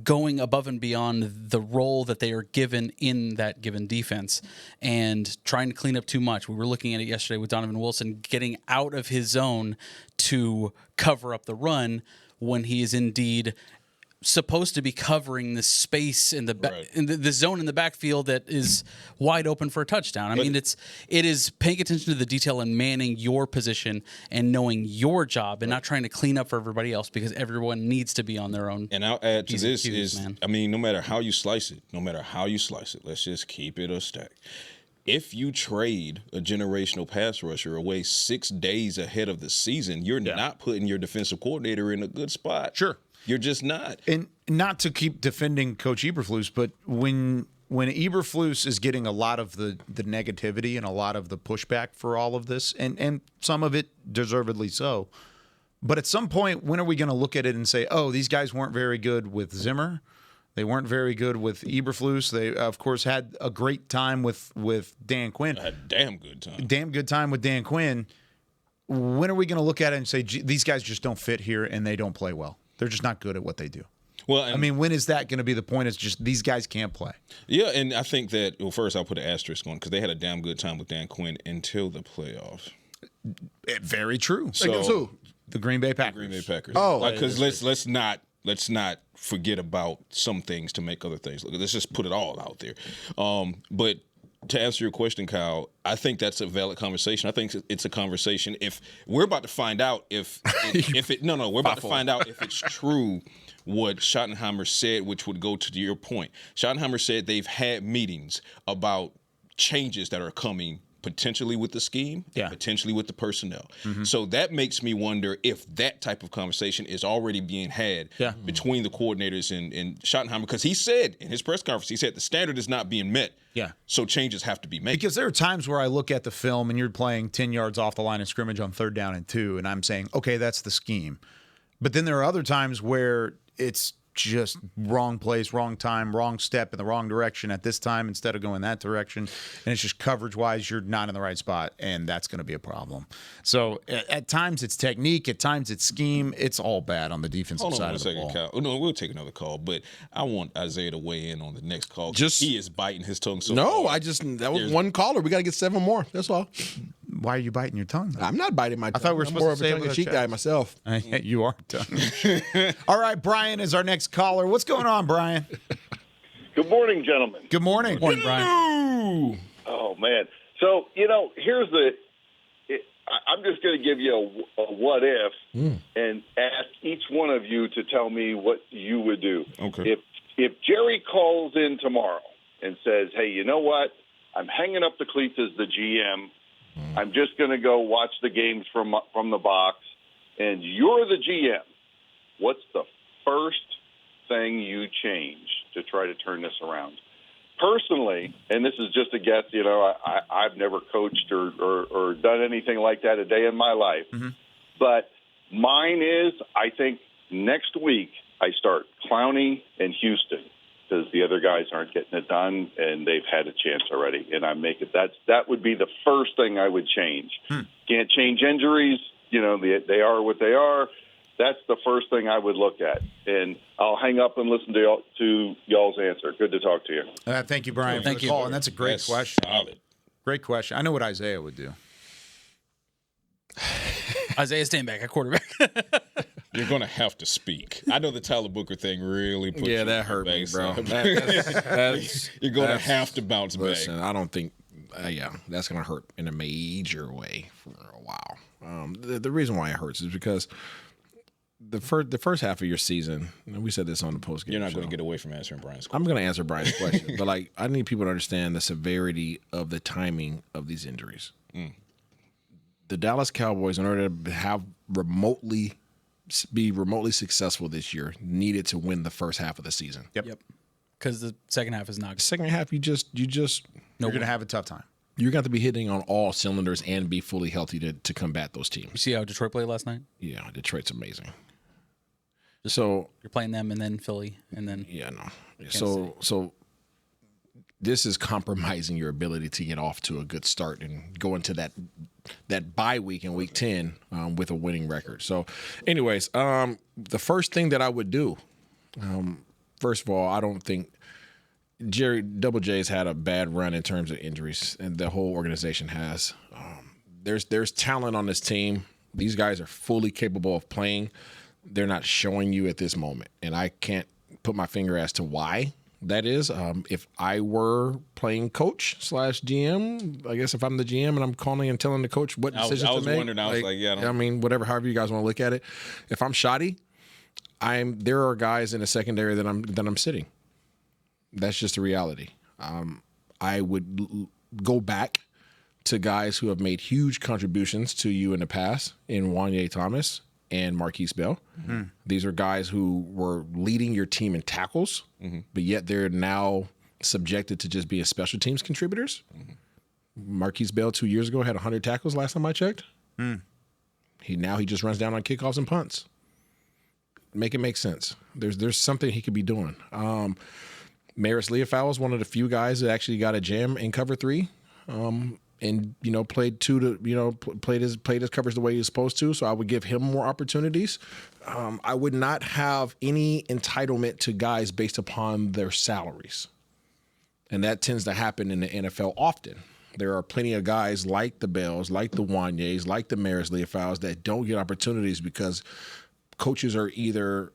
Speaker 6: going above and beyond the role that they are given in that given defense and trying to clean up too much. We were looking at it yesterday with Donovan Wilson getting out of his zone to cover up the run when he is indeed supposed to be covering the space in the in the zone in the backfield that is wide open for a touchdown. I mean, it is paying attention to the detail and manning your position and knowing your job and not trying to clean up for everybody else because everyone needs to be on their own.
Speaker 7: And I'll add to this I mean, no matter how you slice it, let's just keep it a stack. If you trade a generational pass rusher away 6 days ahead of the season, you're not putting your defensive coordinator in a good spot.
Speaker 5: Sure.
Speaker 7: You're just not.
Speaker 5: And not to keep defending Coach Eberflus, but when Eberflus is getting a lot of the negativity and a lot of the pushback for all of this, and some of it deservedly so, but at some point, when are we going to look at it and say, oh, these guys weren't very good with Zimmer? They weren't very good with Eberflus. They, of course, had a great time with Dan Quinn.
Speaker 7: A damn good time.
Speaker 5: Damn good time with Dan Quinn. When are we going to look at it and say, these guys just don't fit here and they don't play well? They're just not good at what they do.
Speaker 7: Well,
Speaker 5: I mean, when is that going to be the point? It's just these guys can't play.
Speaker 7: Yeah, and I think that, well, first I'll put an asterisk on because they had a damn good time with Dan Quinn until the playoffs.
Speaker 5: Very true.
Speaker 7: So,
Speaker 5: against who? The Green Bay Packers.
Speaker 7: The Green Bay Packers.
Speaker 5: Oh,
Speaker 7: because let's not forget about some things to make other things look. Let's just put it all out there. But to answer your question, Kyle, I think that's a valid conversation. I think it's a conversation. If we're about to find out we're about to find out if it's true what Schottenheimer said, which would go to your point. Schottenheimer said they've had meetings about changes that are coming potentially with the scheme, potentially with the personnel.
Speaker 5: Mm-hmm.
Speaker 7: So that makes me wonder if that type of conversation is already being had between the coordinators and Schottenheimer, because he said in his press conference, he said the standard is not being met.
Speaker 5: Yeah.
Speaker 7: So changes have to be made.
Speaker 5: Because there are times where I look at the film and you're playing 10 yards off the line of scrimmage on 3rd down and 2, and I'm saying, okay, that's the scheme. But then there are other times where it's just wrong place, wrong time, wrong step in the wrong direction at this time instead of going that direction. And it's just coverage-wise, you're not in the right spot, and that's going to be a problem. So at times it's technique, at times it's scheme. It's all bad on the defensive side of the ball.
Speaker 7: Kyle. No, we'll take another call, but I want Isaiah to weigh in on the next call. He is biting his tongue so hard.
Speaker 20: That was one caller. We got to get 7 more. That's all.
Speaker 5: Why are you biting your tongue?
Speaker 20: I'm not biting my tongue.
Speaker 5: I thought we were
Speaker 20: I'm
Speaker 5: supposed
Speaker 20: more
Speaker 5: to say
Speaker 20: of a tongue-in-cheek guy myself.
Speaker 5: You are tongue. All right, Brian is our next caller. What's going on, Brian?
Speaker 21: Good morning, gentlemen.
Speaker 5: Good morning.
Speaker 6: Good morning, Brian.
Speaker 21: Oh, man. So, here's I'm just going to give you a what if and ask each one of you to tell me what you would do.
Speaker 7: Okay.
Speaker 21: If Jerry calls in tomorrow and says, hey, you know what? I'm hanging up the cleats as the GM. I'm just going to go watch the games from the box, and you're the GM. What's the first thing you change to try to turn this around? Personally, and this is just a guess, I've never coached or done anything like that a day in my life.
Speaker 5: Mm-hmm.
Speaker 21: But mine is, I think next week I start Clowney and Houston because the other guys aren't getting it done and they've had a chance already. And that would be the first thing I would change. Can't change injuries. They are what they are. That's the first thing I would look at. And I'll hang up and listen to y'all's answer. Good to talk to you.
Speaker 5: Thank you, Brian, for the call. And that's a great question.
Speaker 7: Solid.
Speaker 5: Great question. I know what Isaiah would do.
Speaker 6: Isaiah Stanback at quarterback.
Speaker 7: You're going to have to speak. I know the Tyler Booker thing really put you
Speaker 2: that hurt me, bro.
Speaker 7: You're going to have to bounce back.
Speaker 2: Listen, I don't think, that's going to hurt in a major way for a while. The reason why it hurts is because the first half of your season, and we said this on the post game.
Speaker 7: You're not going to get away from answering Brian's question.
Speaker 2: I'm going to answer Brian's question, but I need people to understand the severity of the timing of these injuries. The Dallas Cowboys, in order to be remotely successful this year, needed to win the first half of the season.
Speaker 6: Yep. Because the second half is not good.
Speaker 2: Second half, you're
Speaker 5: going to have a tough time.
Speaker 2: You're going to have to be hitting on all cylinders and be fully healthy to combat those teams.
Speaker 6: You see how Detroit played last night?
Speaker 2: Yeah, Detroit's amazing. So
Speaker 6: you're playing them and then Philly and then
Speaker 2: So this is compromising your ability to get off to a good start and go into that bye week in week 10 with a winning record. So, anyways, the first thing that I would do, first of all, I don't think Double J's had a bad run in terms of injuries, and the whole organization has. There's talent on this team. These guys are fully capable of playing. They're not showing you at this moment, and I can't put my finger as to why that is. If I were playing coach / GM, I guess if I'm the GM and I'm calling and telling the coach what decisions to make. I was
Speaker 7: wondering. I was like,
Speaker 2: whatever, however you guys want to look at it. If I'm shoddy, there are guys in the secondary that I'm sitting. That's just the reality. I would go back to guys who have made huge contributions to you in the past in Wanye Thomas and Marquise Bell. Mm-hmm. These are guys who were leading your team in tackles, but yet they're now subjected to just being special teams contributors. Marquise Bell 2 years ago had 100 tackles last time I checked. He just runs down on kickoffs and punts. Make it make sense. There's something he could be doing. Maris Leofau is one of the few guys that actually got a jam in cover 3. And played played his coverage the way he was supposed to. So I would give him more opportunities. I would not have any entitlement to guys based upon their salaries, and that tends to happen in the NFL often. There are plenty of guys like the Bells, like the Wanyes, like the Maris Leofaus that don't get opportunities because coaches are either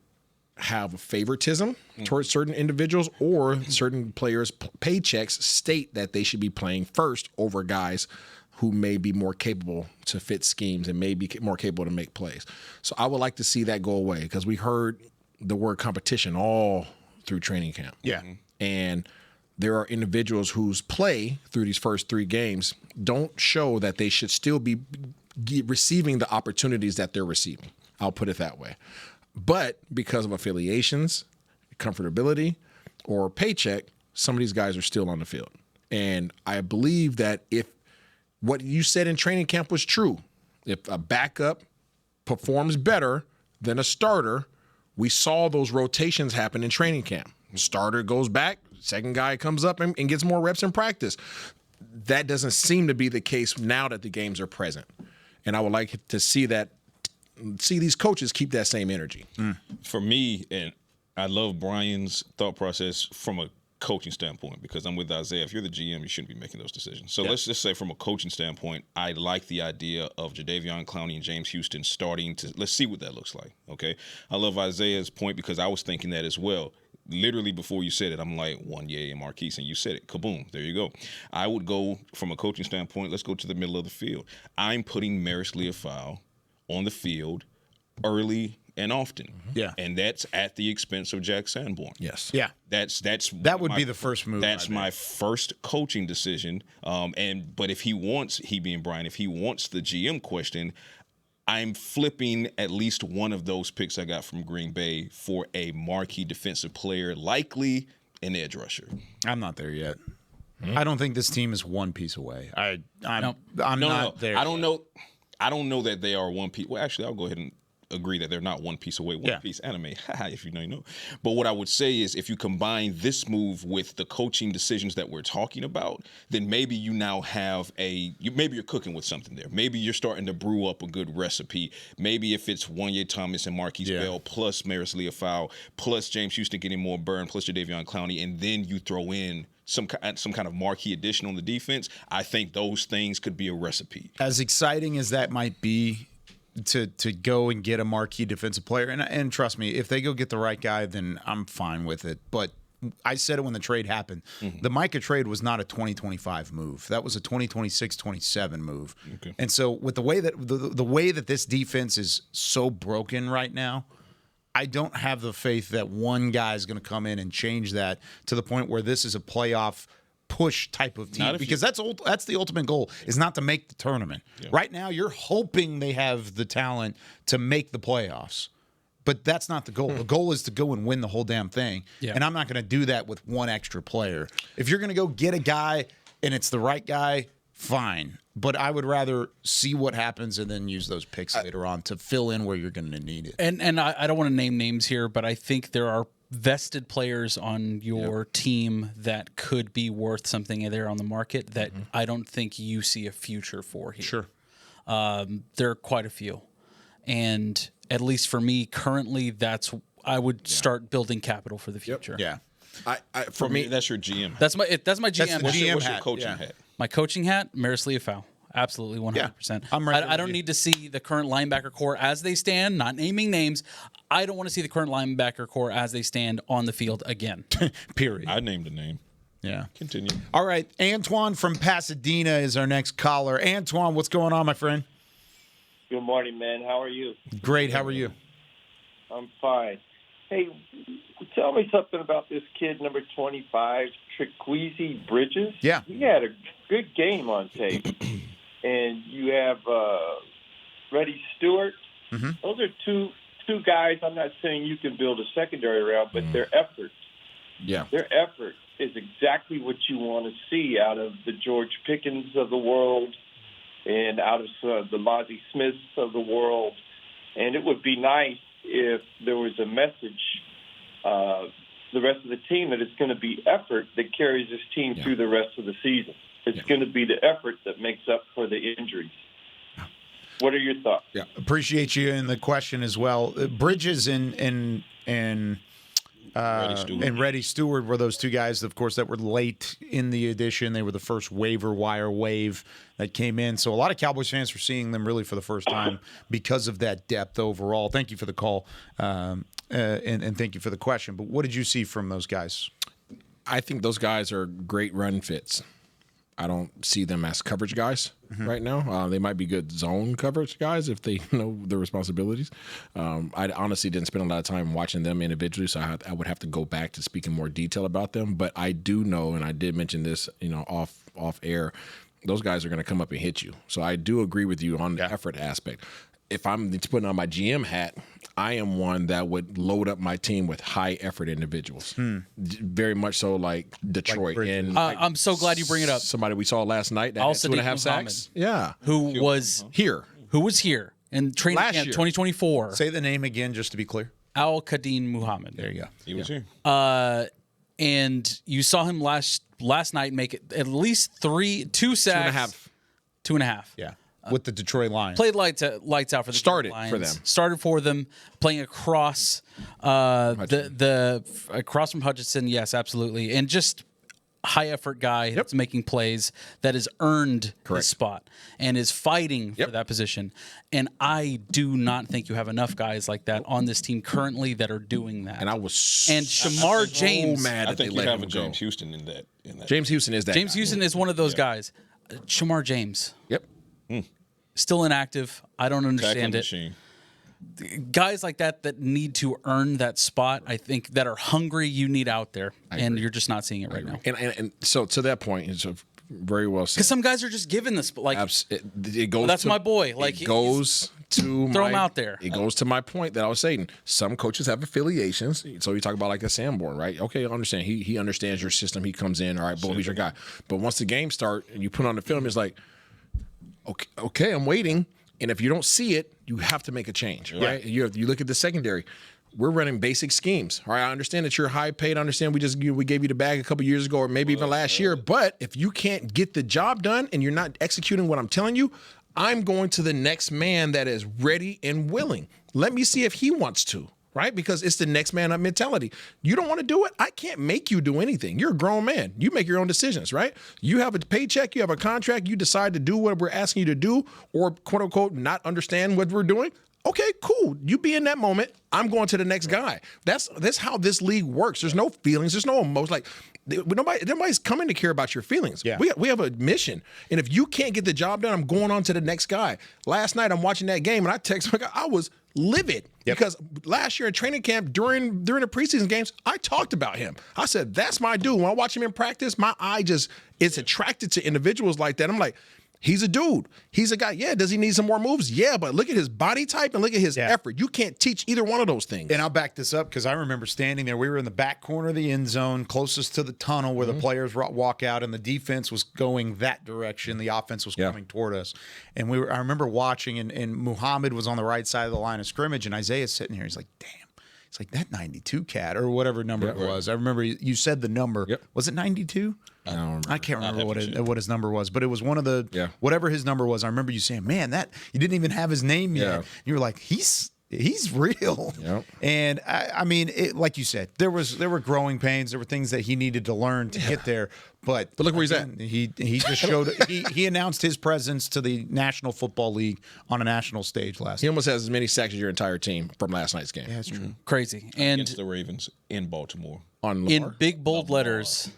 Speaker 2: have a favoritism towards certain individuals or certain players' paychecks state that they should be playing first over guys who may be more capable to fit schemes and may be more capable to make plays. So I would like to see that go away because we heard the word competition all through training camp.
Speaker 5: Yeah.
Speaker 2: And there are individuals whose play through these first 3 games don't show that they should still be receiving the opportunities that they're receiving. I'll put it that way. But because of affiliations, comfortability, or paycheck, some of these guys are still on the field. And I believe that if what you said in training camp was true, if a backup performs better than a starter, we saw those rotations happen in training camp. Starter goes back, second guy comes up and gets more reps in practice. That doesn't seem to be the case now that the games are present. And I would like to see these coaches keep that same energy.
Speaker 7: For me, and I love Brian's thought process from a coaching standpoint because I'm with Isaiah. If you're the GM, you shouldn't be making those decisions. So let's just say from a coaching standpoint, I like the idea of Jadeveon Clowney and James Houston starting to – let's see what that looks like, okay? I love Isaiah's point because I was thinking that as well. Literally before you said it, I'm like, Wanye and Marquise, and you said it. Kaboom. There you go. I would go from a coaching standpoint, let's go to the middle of the field. I'm putting Maris Leofau on the field early and often.
Speaker 5: Yeah.
Speaker 7: And that's at the expense of Jack Sanborn.
Speaker 2: Yes.
Speaker 5: Yeah.
Speaker 7: That
Speaker 5: would be the first move.
Speaker 7: That's my first coaching decision. But if he being Brian, if he wants the GM question, I'm flipping at least one of those picks I got from Green Bay for a marquee defensive player, likely an edge rusher.
Speaker 5: I'm not there yet. I don't think this team is one piece away. I'm not there.
Speaker 7: I don't know that they are one piece. Well, actually, I'll go ahead and agree that they're not one piece away. One piece anime, if you know, you know. But what I would say is if you combine this move with the coaching decisions that we're talking about, then maybe you now have maybe you're cooking with something there. Maybe you're starting to brew up a good recipe. Maybe if it's Wanye Thomas and Marquise Bell plus Maris Leofau plus James Houston getting more burn plus Jadeveon Clowney, and then you throw in some kind of marquee addition on the defense, I think those things could be a recipe.
Speaker 5: As exciting as that might be to go and get a marquee defensive player, and trust me, if they go get the right guy, then I'm fine with it. But I said it when the trade happened. The Micah trade was not a 2025 move. That was a 2026-27 move. Okay. And so with the way that the way that this defense is so broken right now, I don't have the faith that one guy is going to come in and change that to the point where this is a playoff push type of team, because that's the ultimate goal, is not to make the tournament. Yeah. Right now, you're hoping they have the talent to make the playoffs, but that's not the goal. The goal is to go and win the whole damn thing, and I'm not going to do that with one extra player. If you're going to go get a guy and it's the right guy, fine. But I would rather see what happens and then use those picks later on to fill in where you're going to need it.
Speaker 6: And I don't want to name names here, but I think there are vested players on your team that could be worth something there on the market that I don't think you see a future for here.
Speaker 5: Sure.
Speaker 6: There are quite a few. And at least for me, currently, I would start building capital for the future.
Speaker 5: Yeah.
Speaker 7: For me, that's your GM.
Speaker 6: That's my GM.
Speaker 7: What's your coaching hat?
Speaker 6: My coaching hat, Maris Leofau. Absolutely, 100%. I don't need to see the current linebacker core as they stand, not naming names. I don't want to see the current linebacker core as they stand on the field again.
Speaker 5: Period.
Speaker 7: I named a name.
Speaker 5: Yeah.
Speaker 7: Continue.
Speaker 5: All right. Antoine from Pasadena is our next caller. Antoine, what's going on, my friend?
Speaker 8: Good morning, man. How are you?
Speaker 5: Great. How are you?
Speaker 8: I'm fine. Hey, tell me something about this kid, number 25, Triquezy Bridges.
Speaker 5: Yeah.
Speaker 8: He had a good game on tape. And you have Reddy Stewart.
Speaker 5: Mm-hmm.
Speaker 8: Those are two guys. I'm not saying you can build a secondary around, but their effort.
Speaker 2: Yeah.
Speaker 8: Their effort is exactly what you want to see out of the George Pickens of the world and out of the Mozzie Smiths of the world. And it would be nice if there was a message, the rest of the team, that it's going to be effort that carries this team through the rest of the season. It's going to be the effort that makes up for the injuries. What are your thoughts?
Speaker 5: Yeah, appreciate you in the question as well. Bridges and Reddy Stewart were those two guys, of course, that were late in the edition. They were the first waiver wire wave that came in. So a lot of Cowboys fans were seeing them really for the first time because of that depth overall. Thank you for the call, and thank you for the question. But what did you see from those guys?
Speaker 2: I think those guys are great run fits. I don't see them as coverage guys right now. They might be good zone coverage guys if they know their responsibilities. I honestly didn't spend a lot of time watching them individually, so I would have to go back to speak in more detail about them. But I do know, and I did mention this, off air, those guys are going to come up and hit you. So I do agree with you on the effort aspect. If I'm putting on my GM hat, I am one that would load up my team with high effort individuals. Very much so like Detroit. And
Speaker 6: I'm so glad you bring it up.
Speaker 2: Somebody we saw last night that had 2.5 sacks. Yeah.
Speaker 6: Who was here in training
Speaker 5: last
Speaker 6: camp
Speaker 5: year.
Speaker 6: 2024.
Speaker 5: Say the name again just to be clear.
Speaker 6: Al-Qadim Muhammad.
Speaker 5: There you go.
Speaker 7: He was here.
Speaker 6: And you saw him last night make at least 2 sacks. 2.5.
Speaker 5: Yeah. With the Detroit Lions.
Speaker 6: Played lights out for the
Speaker 2: Started
Speaker 6: Lions.
Speaker 2: for them.
Speaker 6: Started for them, playing across across from Hutchinson. Yes, absolutely. And just high effort guy that's making plays, that has earned his spot and is fighting for that position. And I do not think you have enough guys like that on this team currently that are doing that.
Speaker 2: And I was
Speaker 6: Shamar James.
Speaker 2: mad
Speaker 7: I
Speaker 2: that
Speaker 7: think
Speaker 2: they
Speaker 7: you
Speaker 2: let
Speaker 7: have
Speaker 2: him
Speaker 7: a
Speaker 2: go.
Speaker 7: James Houston in that.
Speaker 2: James Houston is that
Speaker 6: James
Speaker 2: guy.
Speaker 6: Houston is one of those guys. Shamar James.
Speaker 2: Yep.
Speaker 6: Still inactive. I don't understand it.
Speaker 7: Machine.
Speaker 6: Guys like that need to earn that spot, I think, that are hungry, you need out there. And you're just not seeing it right now.
Speaker 2: And so to that point, it's very well said.
Speaker 6: Because some guys are just given this, like,
Speaker 2: it goes
Speaker 6: that's
Speaker 2: to,
Speaker 6: my boy. Like,
Speaker 2: it goes to
Speaker 6: throw him out there.
Speaker 2: It goes to my point that I was saying. Some coaches have affiliations. So you talk about like a Sanborn, right? Okay, I understand. He understands your system. He comes in, all right, boom, he's your guy. But once the game starts and you put on the film, it's like, okay, I'm waiting. And if you don't see it, you have to make a change, right? You look at the secondary. We're running basic schemes. All right, I understand that you're high paid. I understand we gave you the bag a couple years ago or maybe even last year. But if you can't get the job done and you're not executing what I'm telling you, I'm going to the next man that is ready and willing. Let me see if he wants to. right? Because it's the next man up mentality. You don't want to do it? I can't make you do anything. You're a grown man. You make your own decisions, right? You have a paycheck, you have a contract, you decide to do what we're asking you to do or quote unquote not understand what we're doing. Okay, cool. You be in that moment. I'm going to the next guy. That's how this league works. There's no feelings. There's no emotion. Like nobody's coming to care about your feelings.
Speaker 5: Yeah.
Speaker 2: We have a mission. And if you can't get the job done, I'm going on to the next guy. Last night I'm watching that game and I text my guy, I was livid because last year in training camp during the preseason games, I talked about him. I said, that's my dude. When I watch him in practice, my eye it's attracted to individuals like that. I'm like, he's a dude. He's a guy. Yeah, does he need some more moves? Yeah, but look at his body type and look at his effort. You can't teach either one of those things.
Speaker 5: And I'll back this up because I remember standing there. We were in the back corner of the end zone, closest to the tunnel where the players walk out, and the defense was going that direction. The offense was coming toward us. And I remember watching, and Muhammad was on the right side of the line of scrimmage, and Isaiah's sitting here. He's like, damn. It's like that 92 cat or whatever number it was. I remember you said the number. Was it 92? I can't remember what his number was, but it was one of the whatever his number was. I remember you saying, "Man, that you didn't even have his name yet." You were like, "He's real." And I mean, like you said, there were growing pains. There were things that he needed to learn to get there. But
Speaker 2: look where he's at.
Speaker 5: He just showed. he announced his presence to the National Football League on a national stage last.
Speaker 2: He almost has as many sacks as your entire team from last night's game.
Speaker 5: Yeah, that's true.
Speaker 6: Crazy. And
Speaker 7: against the Ravens in Baltimore.
Speaker 6: In big bold letters,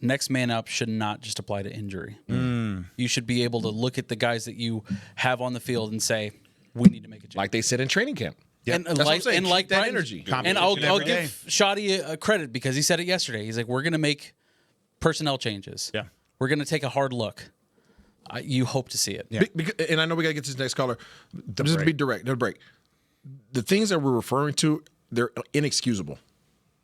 Speaker 6: next man up should not just apply to injury. You should be able to look at the guys that you have on the field and say, we need to make a change.
Speaker 2: Like they said in training camp.
Speaker 6: And like
Speaker 2: that
Speaker 6: Brian,
Speaker 2: energy.
Speaker 6: And I'll give Shoddy a credit because he said it yesterday. He's like, we're going to make personnel changes.
Speaker 5: Yeah.
Speaker 6: We're going to take a hard look. You hope to see it.
Speaker 2: Yeah. And I know we got to get to this next caller. Just to be direct, no break. The things that we're referring to, they're inexcusable.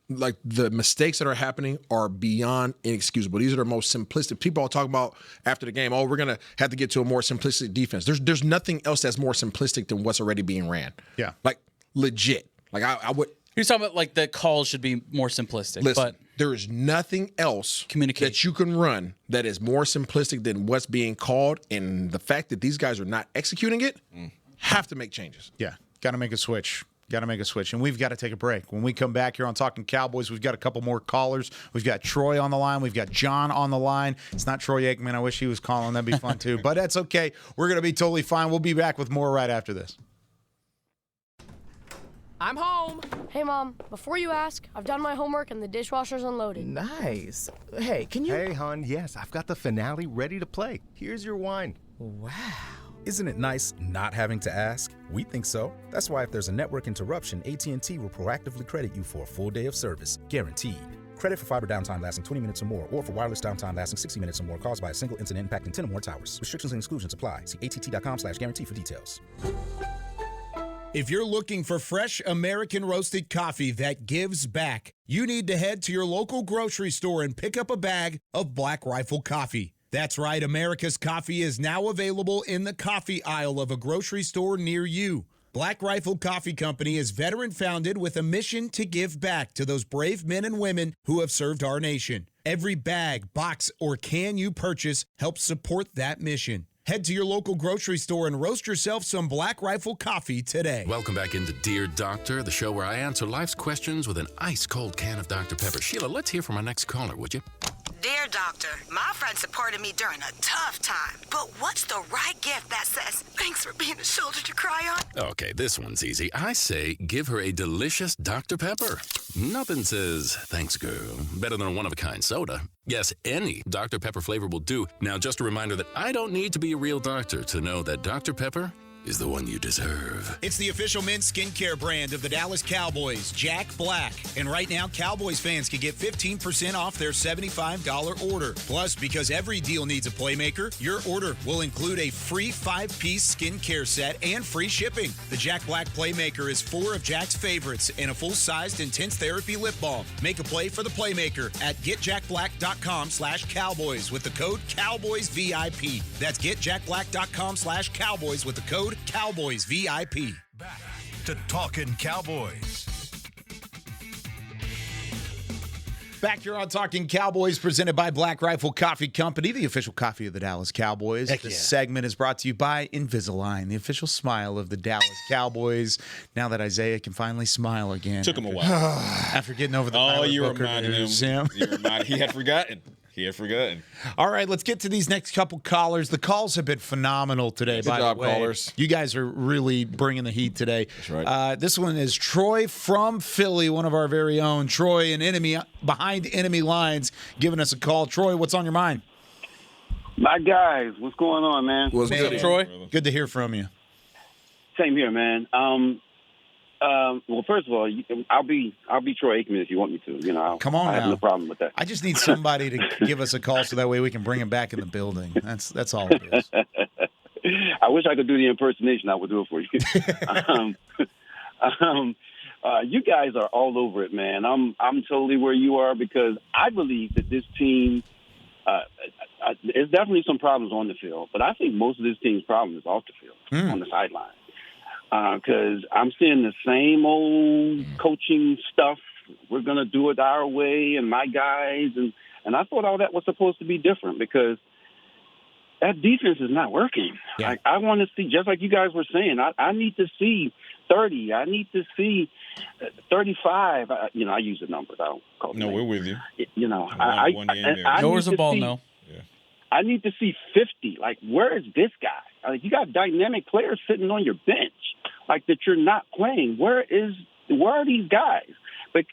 Speaker 2: Like the mistakes that are happening are beyond inexcusable. These are the most simplistic. People are talking about after the game, we're going to have to get to a more simplistic defense. There's nothing else that's more simplistic than what's already being ran.
Speaker 5: Yeah.
Speaker 2: Like legit. Like I would.
Speaker 6: You're talking about like the calls should be more simplistic.
Speaker 2: Listen,
Speaker 6: but
Speaker 2: there is nothing else that you can run that is more simplistic than what's being called. And the fact that these guys are not executing it, have to make changes.
Speaker 5: Yeah. Got to make a switch. And we've got to take a break. When we come back here on Talkin Cowboys, we've got a couple more callers. We've got Troy on the line. We've got John on the line. It's not Troy Aikman. I wish he was calling. That'd be fun, too. But that's okay. We're going to be totally fine. We'll be back with more right after this.
Speaker 14: I'm home.
Speaker 15: Hey, Mom. Before you ask, I've done my homework and the dishwasher's unloaded.
Speaker 14: Nice. Hey, can you...
Speaker 16: Hey, hon, yes, I've got the finale ready to play. Here's your wine.
Speaker 14: Wow.
Speaker 17: Isn't it nice not having to ask? We think so. That's why if there's a network interruption, AT&T will proactively credit you for a full day of service, guaranteed. Credit for fiber downtime lasting 20 minutes or more, or for wireless downtime lasting 60 minutes or more caused by a single incident impacting 10 or more towers. Restrictions and exclusions apply. See att.com/guarantee for details.
Speaker 10: If you're looking for fresh American roasted coffee that gives back, you need to head to your local grocery store and pick up a bag of Black Rifle coffee. That's right, America's coffee is now available in the coffee aisle of a grocery store near you. Black Rifle Coffee Company is veteran-founded with a mission to give back to those brave men and women who have served our nation. Every bag, box, or can you purchase helps support that mission. Head to your local grocery store and roast yourself some Black Rifle coffee today.
Speaker 4: Welcome back into Dear Doctor, the show where I answer life's questions with an ice-cold can of Dr. Pepper. Sheila, let's hear from our next caller, would you?
Speaker 22: Dear Doctor, my friend supported me during a tough time, but what's the right gift that says, thanks for being a shoulder to cry on?
Speaker 4: Okay, this one's easy. I say give her a delicious Dr. Pepper. Nothing says, thanks, girl, better than a one-of-a-kind soda. Yes, any Dr. Pepper flavor will do. Now, just a reminder that I don't need to be a real doctor to know that Dr. Pepper is the one you deserve.
Speaker 10: It's the official men's skincare brand of the Dallas Cowboys, Jack Black. And right now, Cowboys fans can get 15% off their $75 order. Plus, because every deal needs a playmaker, your order will include a free 5-piece skincare set and free shipping. The Jack Black Playmaker is 4 of Jack's favorites and a full-sized intense therapy lip balm. Make a play for the Playmaker at getjackblack.com/Cowboys with the code CowboysVIP. That's getjackblack.com/Cowboys with the code Cowboys VIP.
Speaker 1: To Talkin Cowboys.
Speaker 5: Back here on Talking Cowboys, presented by Black Rifle Coffee Company, the official coffee of the Dallas Cowboys. This segment is brought to you by Invisalign, the official smile of the Dallas Cowboys. Now that Isaiah can finally smile again.
Speaker 7: Took him a while.
Speaker 5: After getting over the Tyler Booker news,
Speaker 7: He had forgotten.
Speaker 5: All right, let's get to these next couple callers. The calls have been phenomenal today, by the way.
Speaker 2: Callers.
Speaker 5: You guys are really bringing the heat today.
Speaker 2: That's right.
Speaker 5: This one is Troy from Philly, one of our very own. Troy, an enemy behind enemy lines, giving us a call. Troy, what's on your mind?
Speaker 3: My guys, what's going on, man?
Speaker 2: What's good,
Speaker 5: Troy? Good to hear from you.
Speaker 3: Same here, man. Well, first of all, I'll be Troy Aikman if you want me to. You know,
Speaker 5: Come on
Speaker 3: I have
Speaker 5: now.
Speaker 3: no problem with that.
Speaker 5: I just need somebody to give us a call so that way we can bring him back in the building. That's all it is.
Speaker 3: I wish I could do the impersonation. I would do it for you. You guys are all over it, man. I'm totally where you are because I believe that this team. There's definitely some problems on the field, but I think most of this team's problem is off the field, on the sideline. Because I'm seeing the same old coaching stuff. We're going to do it our way and my guys. And I thought all that was supposed to be different because that defense is not working. Yeah. I want to see, just like you guys were saying, I need to see 30. I need to see 35. I use the numbers. I don't call them names.
Speaker 7: We're with you.
Speaker 6: Nowhere's the ball, no.
Speaker 3: I need to see 50. Like, where is this guy? Like, you got dynamic players sitting on your bench, like that you're not playing. Where are these guys?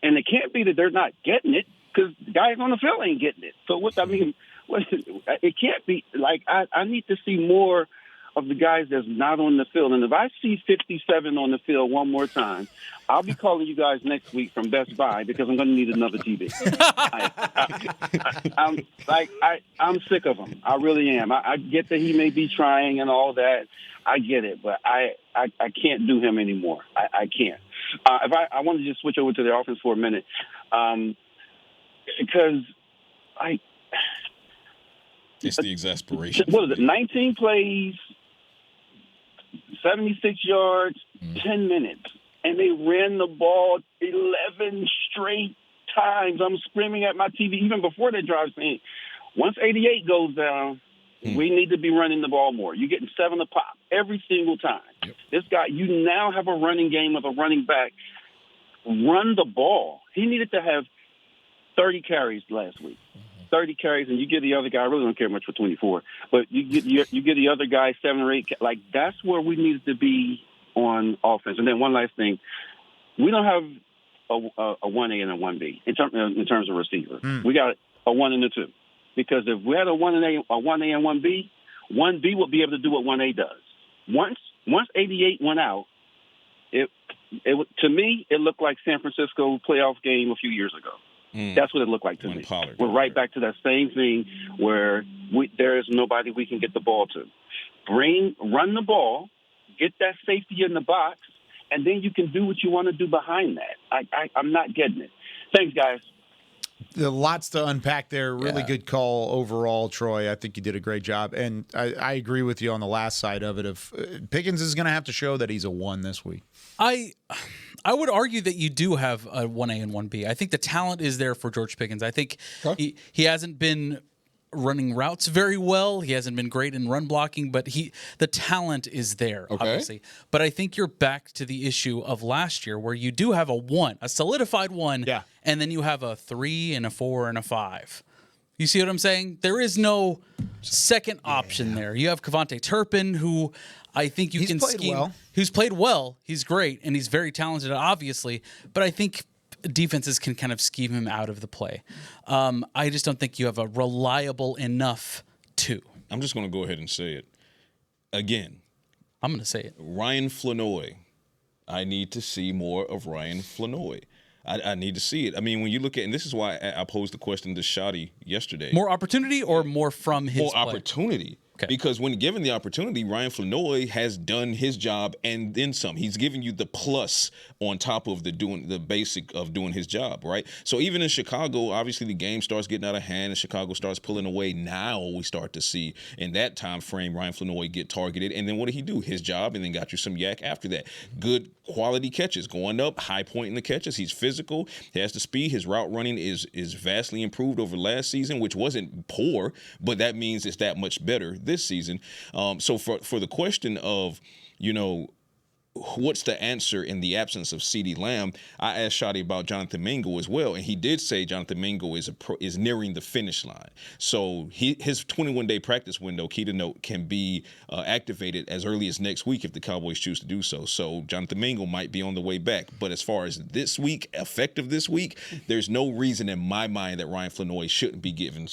Speaker 3: And it can't be that they're not getting it because the guys on the field ain't getting it. So it can't be like I need to see more of the guys that's not on the field. And if I see 57 on the field one more time, I'll be calling you guys next week from Best Buy because I'm going to need another TV. I'm sick of him. I really am. I get that he may be trying and all that. I get it, but I can't do him anymore. I can't. If I want to just switch over to the offense for a minute, because
Speaker 7: it's the exasperation.
Speaker 3: What is it? 19 plays, 76 yards, 10 minutes. And they ran the ball 11 straight times. I'm screaming at my TV even before that drive saying, once 88 goes down, we need to be running the ball more. You're getting 7 a pop every single time. Yep. This guy, you now have a running game with a running back. Run the ball. He needed to have 30 carries last week. 30 carries, and you give the other guy, I really don't care much for 24, but you give the other guy 7 or 8. Like, that's where we needed to be on offense. And then one last thing. We don't have a 1A and a 1B in terms of receiver. We got a 1 and a 2. Because if we had a 1A and 1B, 1B would be able to do what 1A does. Once 88 went out, to me, it looked like San Francisco playoff game a few years ago. That's what it looked like to me. We're right back to that same thing where there is nobody we can get the ball to. Run the ball, get that safety in the box, and then you can do what you want to do behind that. I'm not getting it. Thanks, guys.
Speaker 5: Lots to unpack there. Really good call overall, Troy. I think you did a great job. And I agree with you on the last side of it. If Pickens is going to have to show that he's a 1 this week.
Speaker 6: I would argue that you do have a 1A and 1B. I think the talent is there for George Pickens. I think he hasn't been running routes very well. He hasn't been great in run blocking, but the talent is there, obviously. But I think you're back to the issue of last year where you do have a 1, a solidified 1, and then you have a 3 and a 4 and a 5. You see what I'm saying? There is no second option there. You have Kevontae Turpin, who I think you can scheme. Well. Who's played well. He's great, and he's very talented, obviously. But I think defenses can kind of scheme him out of the play. I just don't think you have a reliable enough 2.
Speaker 7: I'm just going to go ahead and say it. Again.
Speaker 6: I'm going to say it.
Speaker 7: Ryan Flanoy. I need to see more of Ryan Flanoy. I need to see it. I mean, when you look at, and this is why I posed the question to Shotty yesterday.
Speaker 6: More opportunity or more from his
Speaker 7: More
Speaker 6: play?
Speaker 7: Opportunity. Because when given the opportunity, Ryan Flanoy has done his job and then some. He's giving you the plus on top of the basic of doing his job, right? So even in Chicago, obviously the game starts getting out of hand and Chicago starts pulling away. Now we start to see in that time frame Ryan Flanoy get targeted. And then what did he do? His job, and then got you some yak after that. Good quality catches, going up, high point in the catches. He's physical, he has the speed. His route running is vastly improved over last season, which wasn't poor, but that means it's that much better this season. So for the question of, what's the answer in the absence of CeeDee Lamb, I asked Shotty about Jonathan Mingo as well, and he did say Jonathan Mingo is nearing the finish line. So his 21-day practice window, key to note, can be activated as early as next week if the Cowboys choose to do so. So Jonathan Mingo might be on the way back. But as far as this week, effective this week, there's no reason in my mind that Ryan Flanoy shouldn't be given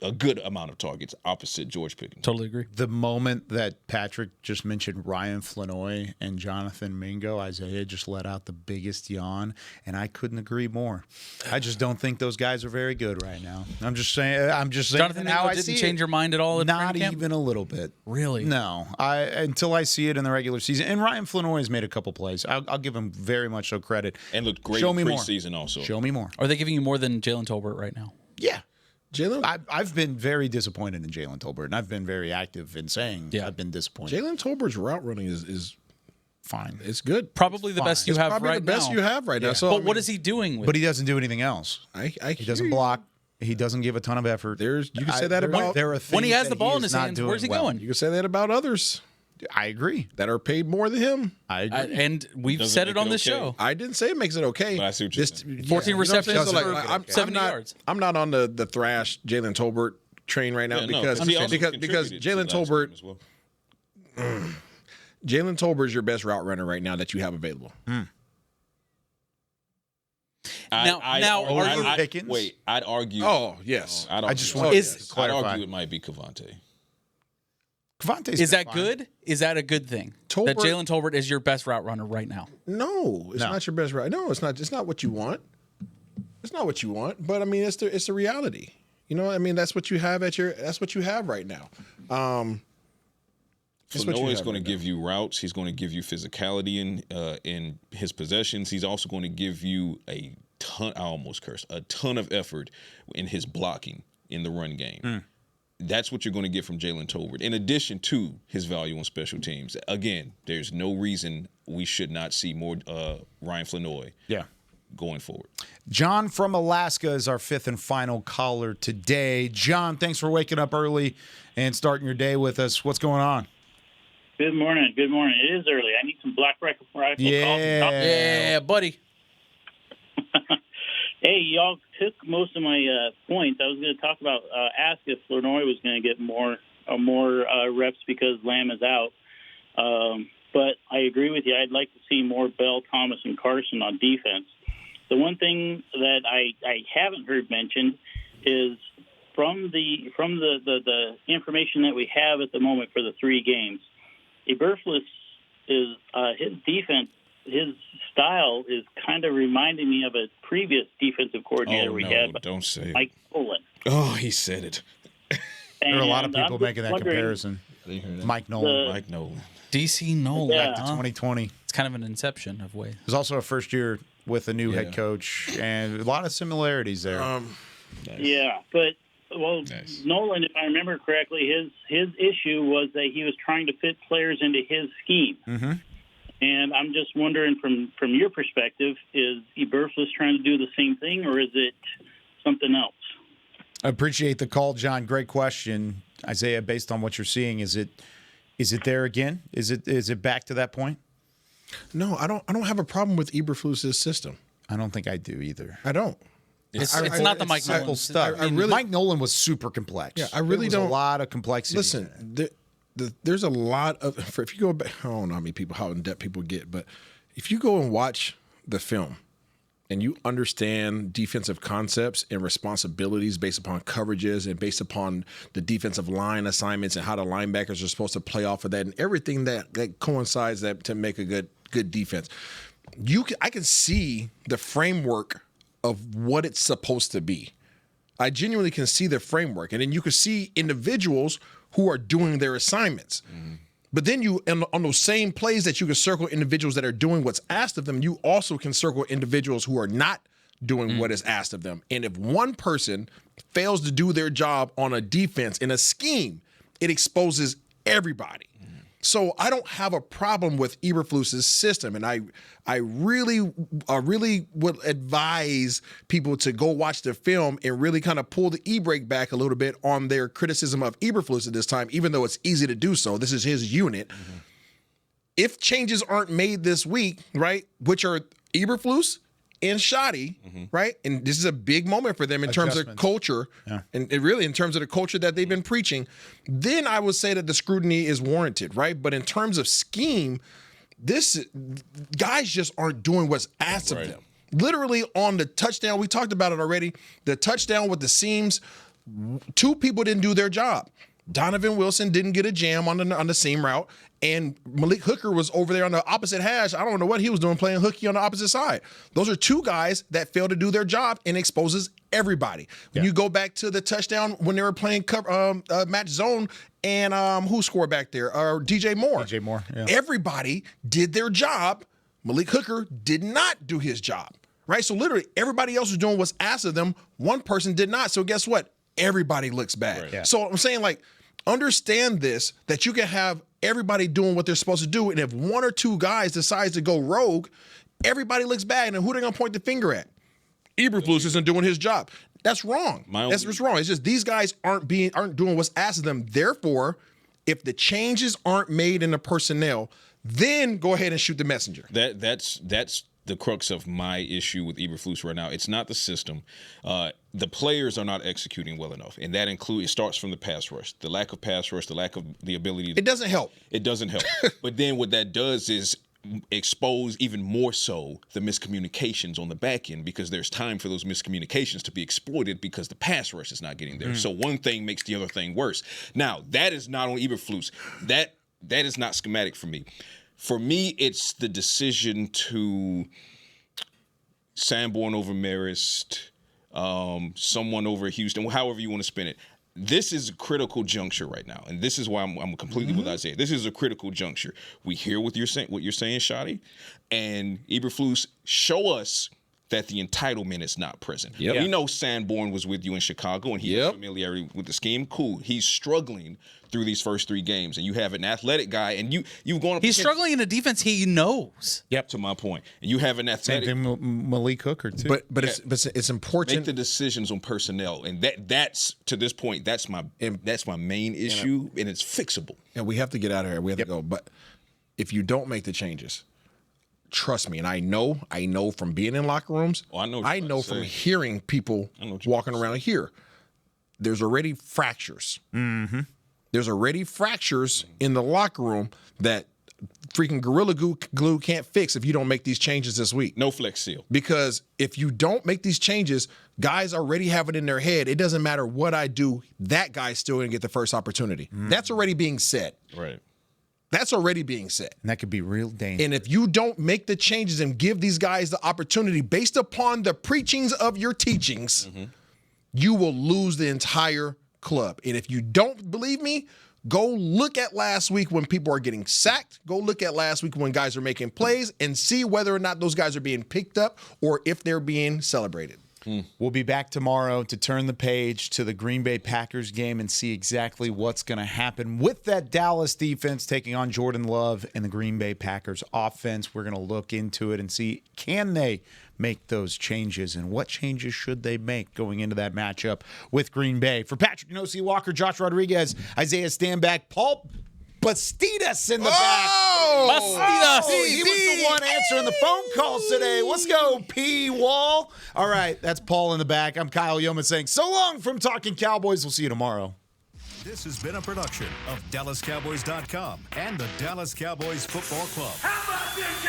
Speaker 7: a good amount of targets opposite George Pickens.
Speaker 6: Totally agree.
Speaker 5: The moment that Patrik just mentioned Ryan Flanoy and Jonathan Mingo, Isaiah just let out the biggest yawn, and I couldn't agree more. I just don't think those guys are very good right now. I'm just saying.
Speaker 6: Jonathan
Speaker 5: how
Speaker 6: Mingo
Speaker 5: I
Speaker 6: didn't
Speaker 5: see
Speaker 6: change your mind at all at
Speaker 5: Not
Speaker 6: training camp?
Speaker 5: even a little bit.
Speaker 6: Really?
Speaker 5: No. Until I see it in the regular season. And Ryan Flanoy has made a couple plays. I'll give him very much so credit.
Speaker 7: And looked great
Speaker 5: Show
Speaker 7: in
Speaker 5: me more.
Speaker 7: preseason also.
Speaker 5: Show me more.
Speaker 6: Are they giving you more than Jalen Tolbert right now?
Speaker 5: Yeah.
Speaker 2: Jalen,
Speaker 5: I've been very disappointed in Jalen Tolbert, and I've been very active in saying I've been disappointed.
Speaker 2: Jalen Tolbert's route running is
Speaker 5: fine.
Speaker 2: It's good.
Speaker 6: Probably the best you have right now.
Speaker 2: Probably the best you have right now. So,
Speaker 6: but what is he doing with
Speaker 5: But he doesn't do anything else. He doesn't block. He doesn't give a ton of effort.
Speaker 2: You can say that about
Speaker 6: when he has the ball in his hands. Where's he going?
Speaker 2: You can say that about others.
Speaker 5: I agree.
Speaker 2: That are paid more than him.
Speaker 5: I agree.
Speaker 6: And we've said it on this show.
Speaker 2: I didn't say it makes it okay.
Speaker 7: But I see what you're saying.
Speaker 6: 14 receptions for 70
Speaker 2: yards. I'm not on the thrash Jalen Tolbert train right now because Jalen Tolbert Jalen Tolbert is your best route runner right now that you have available.
Speaker 7: I'd argue.
Speaker 2: Oh yes,
Speaker 7: I'd argue it might be Cavante.
Speaker 6: Is that good? Is that a good thing? That Jalen Tolbert is your best route runner right now?
Speaker 2: No, it's not your best route. No, it's not. It's not what you want. It's not what you want. But I mean, it's the reality. I mean, that's what you have that's what you have right now.
Speaker 7: Flanoy is going to give you routes. He's going to give you physicality in his possessions. He's also going to give you a ton of effort in his blocking in the run game. That's what you're going to get from Jalen Tolbert, in addition to his value on special teams. Again, there's no reason we should not see more Ryan Flanoy going forward.
Speaker 5: John from Alaska is our fifth and final caller today. John, thanks for waking up early and starting your day with us. What's going on?
Speaker 9: Good morning. Good morning. It is early. I need some black rifle coffee.
Speaker 6: Yeah, buddy.
Speaker 9: Hey, y'all took most of my points. I was going to talk about ask if Flanoy was going to get more reps because Lamb is out. But I agree with you. I'd like to see more Bell, Thomas, and Carson on defense. The one thing that I haven't heard mentioned is from the information that we have at the moment for the 3 games, Eberflus is his defense. His style is kind of reminding me of a previous defensive coordinator we had.
Speaker 7: Don't say it.
Speaker 9: Mike Nolan.
Speaker 7: Oh, he said it.
Speaker 5: There are a lot of people making that comparison. Mike Nolan.
Speaker 6: DC Nolan.
Speaker 5: Back to 2020.
Speaker 6: It's kind of an inception of ways.
Speaker 5: It was also a first year with a new head coach, and a lot of similarities there.
Speaker 9: Yeah, but Nolan, if I remember correctly, his issue was that he was trying to fit players into his scheme.
Speaker 5: Mm-hmm.
Speaker 9: And I'm just wondering, from your perspective, is Eberflus trying to do the same thing, or is it something else?
Speaker 5: I appreciate the call, John. Great question, Isaiah. Based on what you're seeing, is it there again? Is it back to that point?
Speaker 2: No, I don't have a problem with Eberflus's system.
Speaker 5: I don't think I do either.
Speaker 2: I don't.
Speaker 6: It's not the Mike Nolan
Speaker 5: stuff. Mike Nolan was super complex.
Speaker 2: Yeah, I really
Speaker 5: there was
Speaker 2: don't.
Speaker 5: A lot of complexity.
Speaker 2: Listen, there's a lot of. If you go back, I don't know how in depth people get, but if you go and watch the film and you understand defensive concepts and responsibilities based upon coverages and based upon the defensive line assignments and how the linebackers are supposed to play off of that and everything that coincides that to make a good defense, I can see the framework of what it's supposed to be. I genuinely can see the framework. And then you can see individuals who are doing their assignments. But then you, on those same plays that you can circle individuals that are doing what's asked of them, you also can circle individuals who are not doing what is asked of them. And if one person fails to do their job on a defense in a scheme, it exposes everybody. So I don't have a problem with Eberflus's system, and I really would advise people to go watch the film and really kind of pull the e-brake back a little bit on their criticism of Eberflus at this time, even though it's easy to do so. This is his unit. If changes aren't made this week, right, which are Eberflus and Shoddy, right? And this is a big moment for them in terms of culture, and really in terms of the culture that they've been preaching. Then I would say that the scrutiny is warranted, right? But in terms of scheme, this guys just aren't doing what's asked of them. Literally on the touchdown, we talked about it already. The touchdown with the seams, 2 people didn't do their job. Donovan Wilson didn't get a jam on the seam route, and Malik Hooker was over there on the opposite hash. I don't know what he was doing, playing hooky on the opposite side. Those are 2 guys that failed to do their job and exposes everybody. When you go back to the touchdown when they were playing match zone, and who scored back there? DJ Moore.
Speaker 5: DJ Moore, yeah.
Speaker 2: Everybody did their job. Malik Hooker did not do his job, right? So literally everybody else was doing what's asked of them. One person did not. So guess what? Everybody looks bad. So I'm saying, like, understand this, that you can have everybody doing what they're supposed to do, and if 1 or 2 guys decides to go rogue, everybody looks bad. And who are they going to point the finger at? Eberflus isn't doing his job. That's wrong. That's what's wrong. It's just these guys aren't doing what's asked of them. Therefore, if the changes aren't made in the personnel, then go ahead and shoot the messenger.
Speaker 7: That's the crux of my issue with Eberflus right now. It's not the system. The players are not executing well enough, and that it starts from the pass rush. The lack of pass rush, the lack of the ability.
Speaker 2: It doesn't help.
Speaker 7: It doesn't help. But then what that does is expose even more so the miscommunications on the back end, because there's time for those miscommunications to be exploited because the pass rush is not getting there. So one thing makes the other thing worse. Now, that is not on Eberflus. That is not schematic for me. For me, it's the decision to Sanborn over Marist, someone over Houston, however you want to spin it. This is a critical juncture right now, and this is why I'm completely with Isaiah. This is a critical juncture. We hear what you're saying, Shoddy, and Eberflus, show us that the entitlement is not present. We know Sanborn was with you in Chicago, and he has familiarity with the scheme. Cool. He's struggling through these first 3 games, and you have an athletic guy, and you've gone up.
Speaker 6: He's struggling in a defense he knows.
Speaker 7: To my point. And you have an athletic.
Speaker 5: Same thing Malik Hooker too.
Speaker 2: But it's important.
Speaker 7: Make the decisions on personnel, and that's to this point. That's my main issue, and it's fixable.
Speaker 2: And we have to get out of here. We have to go. But if you don't make the changes, trust me, and I know from being in locker rooms. I know from hearing people walking around here. There's already fractures. There's already fractures in the locker room that freaking Gorilla Glue can't fix if you don't make these changes this week.
Speaker 7: No Flex Seal.
Speaker 2: Because if you don't make these changes, guys already have it in their head. It doesn't matter what I do, that guy's still going to get the first opportunity. That's already being said.
Speaker 7: Right.
Speaker 2: That's already being said.
Speaker 5: And that could be real dangerous.
Speaker 2: And if you don't make the changes and give these guys the opportunity based upon the preachings of your teachings, you will lose the entire club. And if you don't believe me, go look at last week when people are getting sacked. Go look at last week when guys are making plays and see whether or not those guys are being picked up or if they're being celebrated.
Speaker 5: We'll be back tomorrow to turn the page to the Green Bay Packers game and see exactly what's going to happen with that Dallas defense taking on Jordan Love and the Green Bay Packers offense. We're going to look into it and see, can they make those changes, and what changes should they make going into that matchup with Green Bay? For Patrik Walker, Josh Rodriguez, Isaiah Stanback, Paul Bastidas in the back.
Speaker 6: Bastidas.
Speaker 5: He was the one answering the phone calls today. Let's go, P-Wall. All right, that's Paul in the back. I'm Kyle Youmans saying so long from Talkin Cowboys. We'll see you tomorrow.
Speaker 1: This has been a production of DallasCowboys.com and the Dallas Cowboys Football Club. How about this,